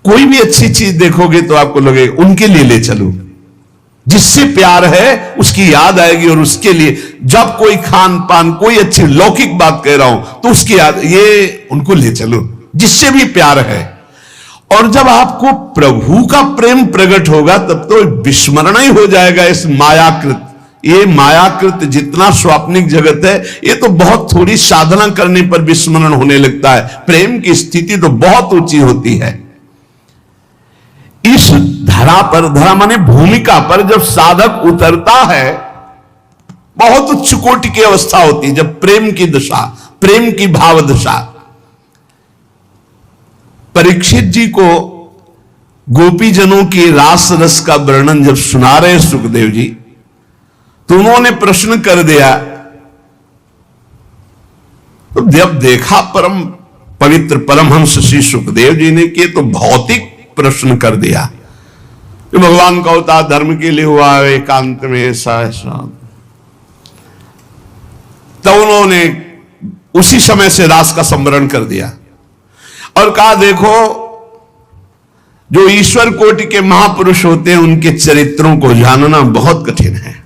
कोई भी अच्छी चीज देखोगे तो आपको लगेगा उनके लिए ले चलो। जिससे प्यार है उसकी याद आएगी, और उसके लिए जब कोई खान पान, कोई अच्छी लौकिक बात कह रहा हूं तो उसकी याद, ये उनको ले चलो, जिससे भी प्यार है। और जब आपको प्रभु का प्रेम प्रकट होगा तब तो विस्मरण ही हो जाएगा इस मायाकृत। ये मायाकृत जितना स्वाप्निक जगत है, ये तो बहुत थोड़ी साधना करने पर विस्मरण होने लगता है। प्रेम की स्थिति तो बहुत ऊंची होती है। इस धरा पर, धरा माने भूमिका पर जब साधक उतरता है, बहुत उच्च कोटि की अवस्था होती है जब प्रेम की दशा, प्रेम की भाव दशा। परीक्षित जी को गोपीजनों की रास रस का वर्णन जब सुना रहे सुखदेव जी, तो उन्होंने प्रश्न कर दिया। तो जब देखा परम पवित्र परमहंस श्री सुखदेव जी ने कि तो भौतिक प्रश्न कर दिया कि भगवान का अवतार धर्म के लिए हुआ है, एकांत में ऐसा ऐसा। तो उन्होंने उसी समय से रास का संवरण कर दिया और कहा, देखो जो ईश्वर कोटि के महापुरुष होते हैं उनके चरित्रों को जानना बहुत कठिन है।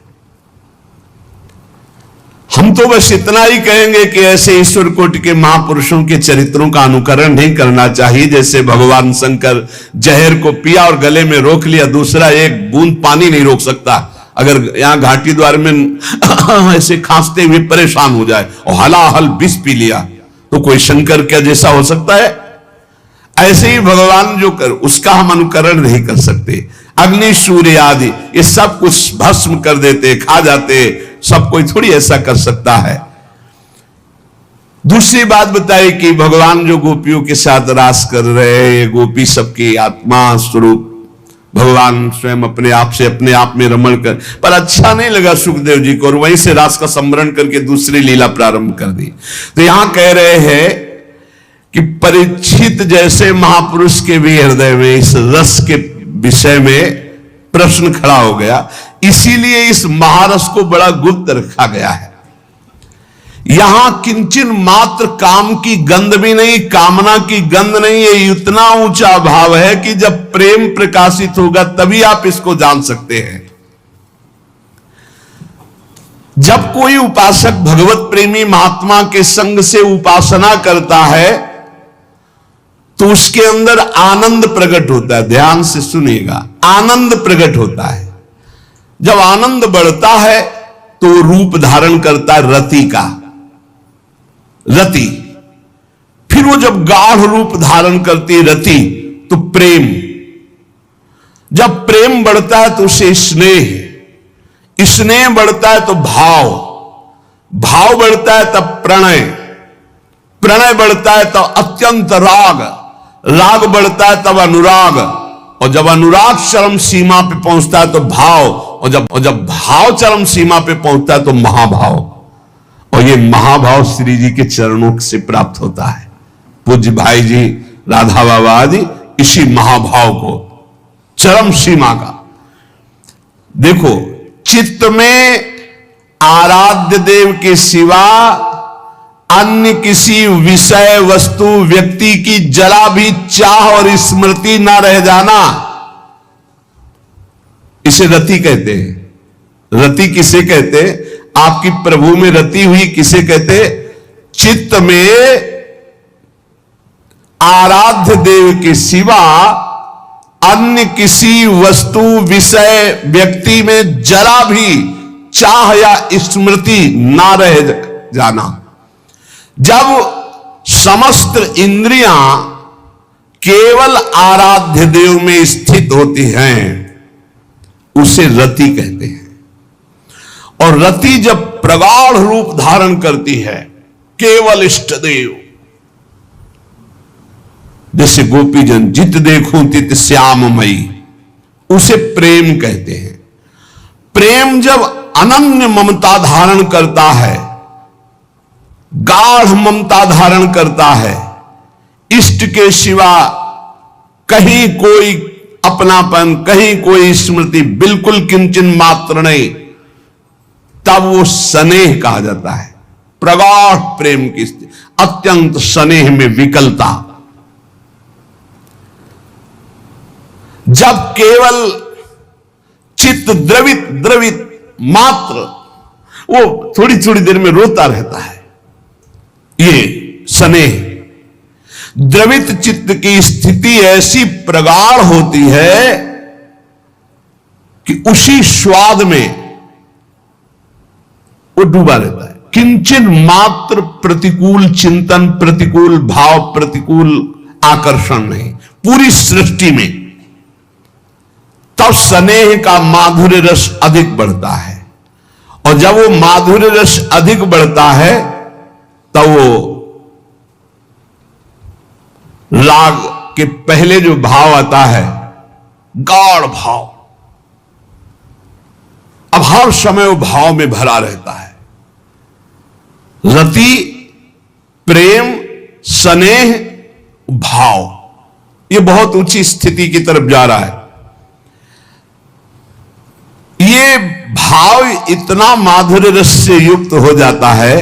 हम तो बस इतना ही कहेंगे कि ऐसे ईश्वर कोटि के महापुरुषों के चरित्रों का अनुकरण नहीं करना चाहिए। जैसे भगवान शंकर जहर को पिया और गले में रोक लिया, दूसरा एक बूंद पानी नहीं रोक सकता। अगर यहां घाटी द्वार में ऐसे खांसते हुए परेशान हो जाए और हलाहल विष पी लिया तो कोई शंकर क्या जैसा हो सकता है? ऐसे ही भगवान जो कर, उसका हम अनुकरण नहीं कर सकते। अग्नि सूर्य आदि ये सब कुछ भस्म कर देते, खा जाते, सब कोई थोड़ी ऐसा कर सकता है। दूसरी बात बताई कि भगवान जो गोपियों के साथ रास कर रहे हैं, ये गोपी सबकी आत्मा स्वरूप भगवान स्वयं अपने आप से अपने आप में रमण कर, पर अच्छा नहीं लगा सुखदेव जी को और वहीं से रास का स्मरण करके दूसरी लीला प्रारंभ कर दी। तो यहां कह रहे हैं कि परीक्षित जैसे महापुरुष के भी हृदय में इस रस के विषय में प्रश्न खड़ा हो गया, इसीलिए इस महारस को बड़ा गुप्त रखा गया है। यहां किंचन मात्र काम की गंध भी नहीं, कामना की गंध नहीं, ये इतना ऊंचा भाव है कि जब प्रेम प्रकाशित होगा तभी आप इसको जान सकते हैं। जब कोई उपासक भगवत प्रेमी महात्मा के संग से उपासना करता है तो उसके अंदर आनंद प्रकट होता है। ध्यान से सुनिएगा, आनंद प्रकट होता है। जब आनंद बढ़ता है तो रूप धारण करता है रति का, रति। फिर वो जब गाढ़ रूप धारण करती है रति तो प्रेम। जब प्रेम बढ़ता है तो उसे स्नेह, स्नेह बढ़ता है तो भाव, भाव बढ़ता है तब प्रणय, प्रणय बढ़ता है तो अत्यंत राग, राग बढ़ता है तब अनुराग, और जब अनुराग चरम सीमा पे पहुंचता है तो भाव, और जब भाव चरम सीमा पे पहुंचता है तो महाभाव। और ये महाभाव श्री जी के चरणों से प्राप्त होता है। पूज्य भाई जी राधा बाबा आदि इसी महाभाव को चरम सीमा का देखो। चित्त में आराध्य देव के सिवा अन्य किसी विषय वस्तु व्यक्ति की जरा भी चाह और स्मृति ना रह जाना, इसे रति कहते हैं। रति किसे कहते? आपकी प्रभु में रति हुई किसे कहते? चित्त में आराध्य देव के सिवा अन्य किसी वस्तु विषय व्यक्ति में जरा भी चाह या स्मृति ना रह जाना। जब समस्त इंद्रियां केवल आराध्य देव में स्थित होती हैं उसे रति कहते हैं। और रति जब प्रगाढ़ रूप धारण करती है, केवल इष्ट देव, जैसे गोपीजन जित देखूं तित श्याममयी, उसे प्रेम कहते हैं। प्रेम जब अनन्य ममता धारण करता है, गाढ़ ममता धारण करता है, इष्ट के सिवा कहीं कोई अपनापन, कहीं कोई स्मृति, बिल्कुल किंचन मात्र नहीं, तब वो स्नेह कहा जाता है। प्रगाढ़ प्रेम की स्थिति, अत्यंत स्नेह में विकलता। जब केवल चित्त द्रवित द्रवित मात्र, वो थोड़ी थोड़ी देर में रोता रहता है, ये स्नेह। द्रवित चित्त की स्थिति ऐसी प्रगाढ़ होती है कि उसी स्वाद में वो डूबा रहता है। किंचन मात्र प्रतिकूल चिंतन, प्रतिकूल भाव, प्रतिकूल आकर्षण नहीं पूरी सृष्टि में। तब स्नेह का माधुर्य रस अधिक बढ़ता है, और जब वो माधुर्य रस अधिक बढ़ता है तब वो राग के पहले जो भाव आता है, गाढ़ भाव, अब हर समय वो भाव में भरा रहता है। रति, प्रेम, स्नेह, भाव, ये बहुत ऊंची स्थिति की तरफ जा रहा है। ये भाव इतना माधुर्य रस से युक्त हो जाता है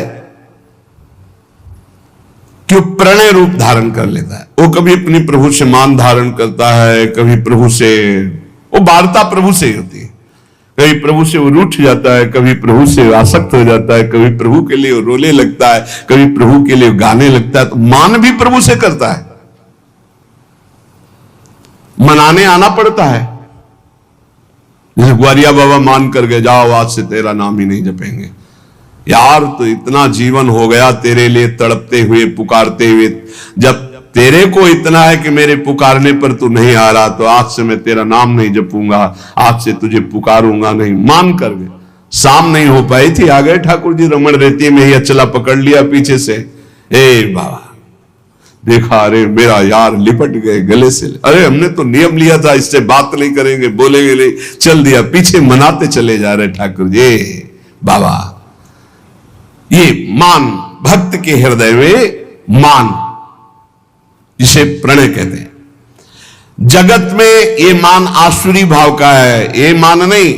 कि वो प्रणय रूप धारण कर लेता है। वो कभी अपनी प्रभु से मान धारण करता है, कभी प्रभु से, वो वार्ता प्रभु से ही होती है। कभी प्रभु से वो रूठ जाता है, कभी प्रभु से आसक्त हो जाता है, कभी प्रभु के लिए वो रोने लगता है, कभी प्रभु के लिए गाने लगता है। तो मान भी प्रभु से करता है, मनाने आना पड़ता है। जैसे ग्वारिया बाबा मान कर गए, जाओ आज से तेरा नाम ही नहीं जपेंगे। यार तो इतना जीवन हो गया तेरे लिए तड़पते हुए, पुकारते हुए, जब तेरे को इतना है कि मेरे पुकारने पर तू नहीं आ रहा, तो आज से मैं तेरा नाम नहीं जपूंगा, आज से तुझे पुकारूंगा नहीं। मान कर गए, शाम नहीं हो पाई थी, आ गए ठाकुर जी रमण रेती में ही अचला पकड़ लिया पीछे से। ए बाबा देखा, अरे मेरा यार लिपट गए गले से। अरे हमने तो नियम लिया था इससे बात नहीं करेंगे, बोलेंगे नहीं, चल दिया पीछे, मनाते चले जा रहे ठाकुर जी। बाबा ये मान, भक्त के हृदय में मान, जिसे प्रणय कहते हैं। जगत में ये मान आसुरी भाव का है, ये मान नहीं,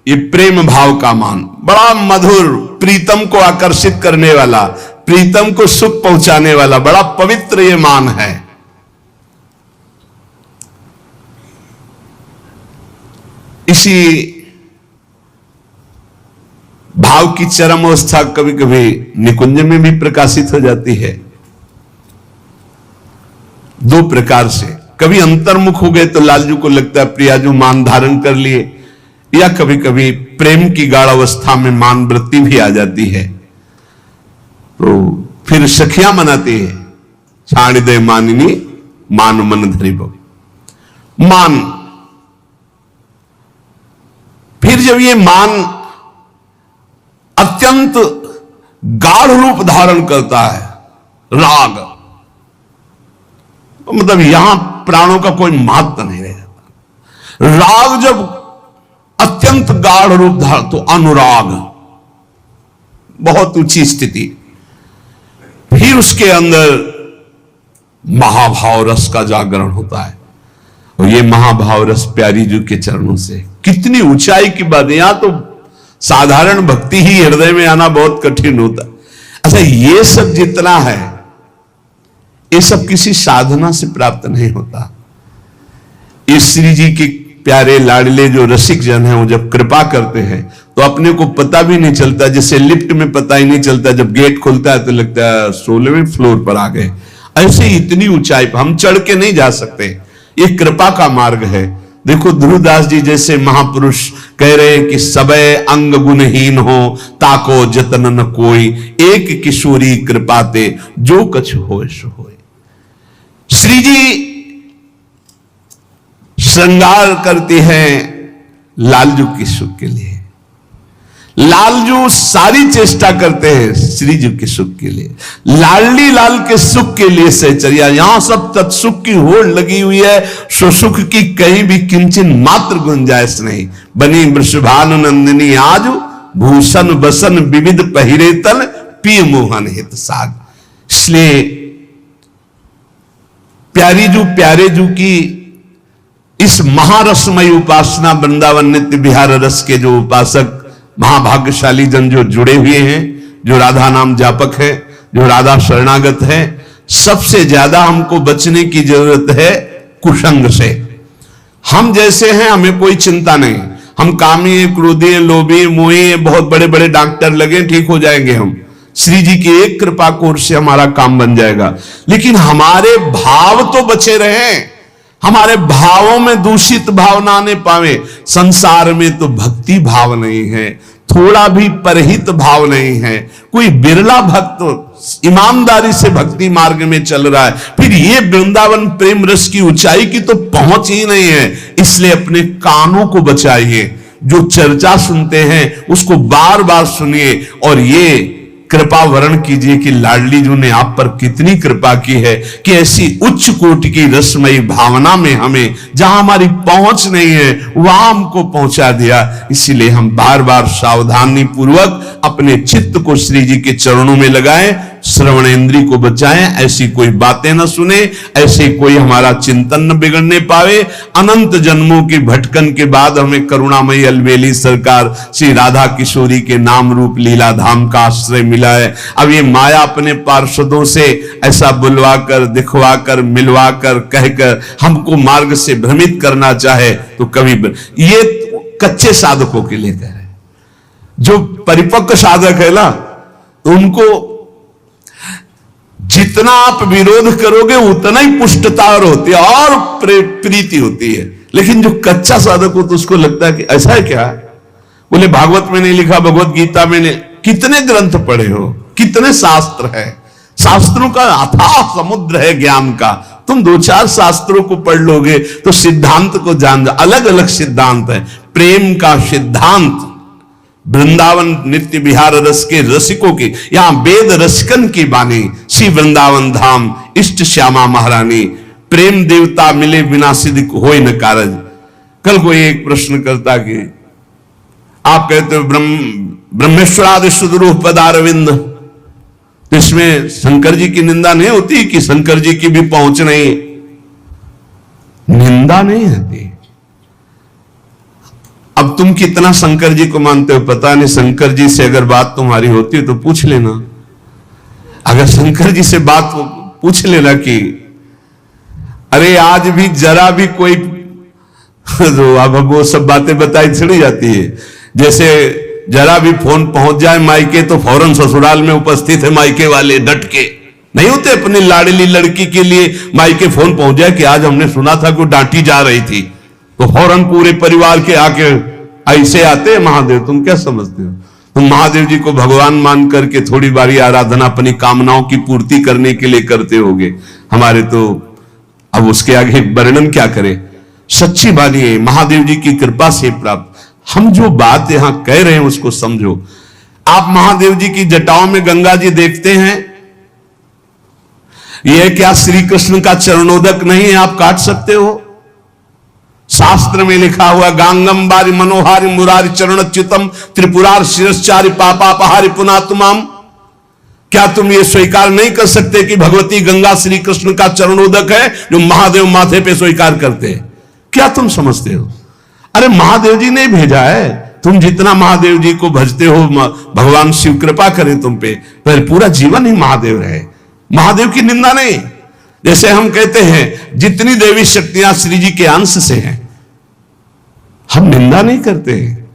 ये प्रेम भाव का मान, बड़ा मधुर, प्रीतम को आकर्षित करने वाला, प्रीतम को सुख पहुंचाने वाला, बड़ा पवित्र ये मान है। इसी भाव की चरम अवस्था कभी कभी निकुंज में भी प्रकाशित हो जाती है, दो प्रकार से। कभी अंतर्मुख हो गए तो लालजू को लगता है प्रियाजू मान धारण कर लिए, या कभी कभी प्रेम की गाढ़ अवस्था में मान वृत्ति भी आ जाती है, तो फिर सखियां मनाती है, छाणिदे मानिनी मान मन धरी बहु मान। फिर जब ये मान अत्यंत गाढ़ रूप धारण करता है, राग, मतलब यहां प्राणों का कोई महत्व नहीं रह जाता। राग जब अत्यंत गाढ़ रूप धारण, तो अनुराग, बहुत ऊंची स्थिति। फिर उसके अंदर महाभाव रस का जागरण होता है, और ये महाभाव रस प्यारी जी के चरणों से, कितनी ऊंचाई की बात है। यहां तो साधारण भक्ति ही हृदय में आना बहुत कठिन होता है। अच्छा, ये सब जितना है, ये सब किसी साधना से प्राप्त नहीं होता। इस श्री जी के प्यारे लाडले जो रसिक जन हैं, वो जब कृपा करते हैं तो अपने को पता भी नहीं चलता, जैसे लिफ्ट में पता ही नहीं चलता, जब गेट खुलता है तो लगता है 16वें फ्लोर पर आ गए। ऐसे ही इतनी ऊंचाई पर हम चढ़ के नहीं जा सकते, ये कृपा का मार्ग है। देखो ध्रुवदास जी जैसे महापुरुष कह रहे हैं कि सबे अंग गुणहीन हो, ताको जतन न कोई, एक किशोरी कृपाते जो कछ होए सो होए। श्री जी श्रृंगार करती हैं लालजू की सुख के लिए, लालजू सारी चेष्टा करते हैं श्री जी के सुख के लिए, लाडली लाल के सुख के लिए सहचर्या। यहां सब तत्सुख की होड़ लगी हुई है, सो सुख की कहीं भी किंचन मात्र गुंजाइश नहीं। बनी वृषभानु नंदिनी आज, भूषण बसन विविध पहिरे तन, पिय मोहन हित साग। इसलिए प्यारे जू की इस महारसमय उपासना, वृंदावन नित्य विहार रस के जो उपासक महाभाग्यशाली जन जो जुड़े हुए हैं, जो राधा नाम जापक है, जो राधा शरणागत है, सबसे ज्यादा हमको बचने की जरूरत है कुसंग से। हम जैसे हैं हमें कोई चिंता नहीं, हम कामी, क्रोधी, लोभी, मोही, बहुत बड़े बड़े डॉक्टर लगे ठीक हो जाएंगे हम, श्री जी की एक कृपा कोर से हमारा काम बन जाएगा। लेकिन हमारे भाव तो बचे रहे, हमारे भावों में दूषित भाव ना आने पावे। संसार में तो भक्ति भाव नहीं है, थोड़ा भी परहित भाव नहीं है। कोई बिरला भक्त ईमानदारी से भक्ति मार्ग में चल रहा है, फिर ये वृंदावन प्रेम रस की ऊंचाई की तो पहुंच ही नहीं है। इसलिए अपने कानों को बचाइए, जो चर्चा सुनते हैं उसको बार बार सुनिए और ये कृपा वर्ण कीजिए कि लाडली जी ने आप पर कितनी कृपा की है कि ऐसी उच्च कोटि की रसमयी भावना में हमें, जहां हमारी पहुंच नहीं है वहां हमको पहुंचा दिया। इसीलिए हम बार बार सावधानी पूर्वक अपने चित्त को श्री जी के चरणों में लगाएं, श्रवणेंद्री को बचाएं, ऐसी कोई बातें न सुने, ऐसे कोई हमारा चिंतन न बिगड़ने पावे। अनंत जन्मों की भटकन के बाद हमें करुणामयी अलवेली सरकार श्री राधा किशोरी के नाम रूप लीला धाम का आश्रय मिला है। अब ये माया अपने पार्षदों से ऐसा बुलवा कर, दिखवा कर, मिलवा कर, कहकर हमको मार्ग से भ्रमित करना चाहे तो कभी ये कच्चे साधकों के लिए कह रहे हैं। जो परिपक्व साधक है ना, उनको जितना आप विरोध करोगे उतना ही पुष्टता होती है और प्रीति होती है। लेकिन जो कच्चा साधक हो तो उसको लगता है कि ऐसा है क्या, बोले भागवत में नहीं लिखा, भगवत गीता में नहीं, कितने ग्रंथ पढ़े हो, कितने शास्त्र है, शास्त्रों का अथाह समुद्र है ज्ञान का। तुम 2-4 शास्त्रों को पढ़ लोगे तो सिद्धांत को जान, अलग अलग सिद्धांत है। प्रेम का सिद्धांत वृंदावन नित्य विहार रस के रसिकों की, यहां वेद रसिकन की बानी, श्री वृंदावन धाम इष्ट श्यामा महारानी। प्रेम देवता मिले बिना सिद्ध होए न कारज। कल कोई एक प्रश्न करता कि आप कहते हो ब्रह्मेश्वरादि सुदरूप पदारविंद, तो इसमें शंकर जी की निंदा नहीं होती कि शंकर जी की भी पहुंच नहीं? निंदा नहीं होती। अब तुम कितना शंकर जी को मानते हो पता नहीं, शंकर जी से अगर बात तुम्हारी होती है तो पूछ लेना। अगर शंकर जी से बात पूछ लेना कि अरे आज भी जरा भी कोई तो अब वो सब बातें बताई छिड़ी जाती है। जैसे जरा भी फोन पहुंच जाए मायके तो फौरन ससुराल में उपस्थित है मायके वाले, डट के नहीं होते। अपनी लाडली लड़की के लिए मायके फोन पहुंच जाए कि आज हमने सुना था कि डांटी जा रही थी, तो फौरन पूरे परिवार के आके ऐसे आते हैं महादेव। तुम क्या समझते हो? तुम महादेव जी को भगवान मान करके थोड़ी बारी आराधना अपनी कामनाओं की पूर्ति करने के लिए करते होगे। हमारे तो अब उसके आगे वर्णन क्या करें। सच्ची बात है महादेव जी की कृपा से प्राप्त। हम जो बात यहां कह रहे हैं उसको समझो। आप महादेव जी की जटाओं में गंगा जी देखते हैं, यह क्या श्री कृष्ण का चरणोदक नहीं है? आप काट सकते हो? शास्त्र में लिखा हुआ गांगम बारी मनोहारी मुरारी चरणच्युतम त्रिपुरार शिरश्चारी पापापहारी पुनातुमाम। क्या तुम ये स्वीकार नहीं कर सकते कि भगवती गंगा श्री कृष्ण का चरणोदक है जो महादेव माथे पे स्वीकार करते हैं? क्या तुम समझते हो? अरे महादेव जी ने भेजा है। तुम जितना महादेव जी को भजते हो, भगवान शिव कृपा करें तुम पे, पर पूरा जीवन ही महादेव रहे। महादेव की निंदा नहीं। जैसे हम कहते हैं जितनी देवी शक्तियां श्री जी के अंश से हैं, हम निंदा नहीं करते हैं,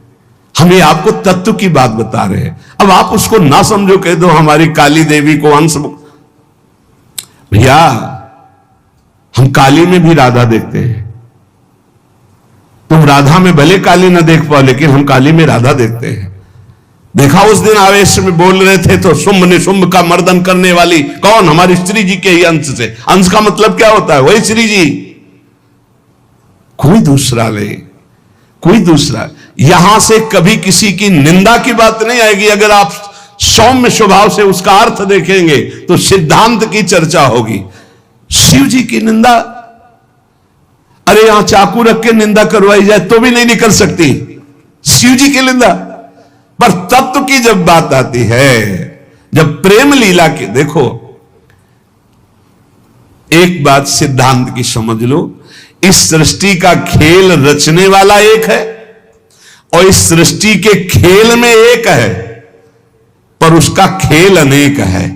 हम ये आपको तत्व की बात बता रहे हैं। अब आप उसको ना समझो, कह दो हमारी काली देवी को अंश। भैया हम काली में भी राधा देखते हैं। तुम राधा में भले काली ना देख पाओ, लेकिन हम काली में राधा देखते हैं। देखा उस दिन आवेश में बोल रहे थे तो शुंभ निशुंभ का मर्दन करने वाली कौन? हमारी श्री जी के ही अंश से। अंश का मतलब क्या होता है? वही श्री जी, कोई दूसरा नहीं, कोई दूसरा। यहां से कभी किसी की निंदा की बात नहीं आएगी। अगर आप सौम्य स्वभाव से उसका अर्थ देखेंगे तो सिद्धांत की चर्चा होगी। शिव जी की निंदा, अरे यहां चाकू रख के निंदा करवाई जाए तो भी नहीं निकल सकती शिव जी की निंदा। पर तत्व की जब बात आती है, जब प्रेम लीला की, देखो एक बात सिद्धांत की समझ लो, इस सृष्टि का खेल रचने वाला एक है और इस सृष्टि के खेल में एक है, पर उसका खेल अनेक है।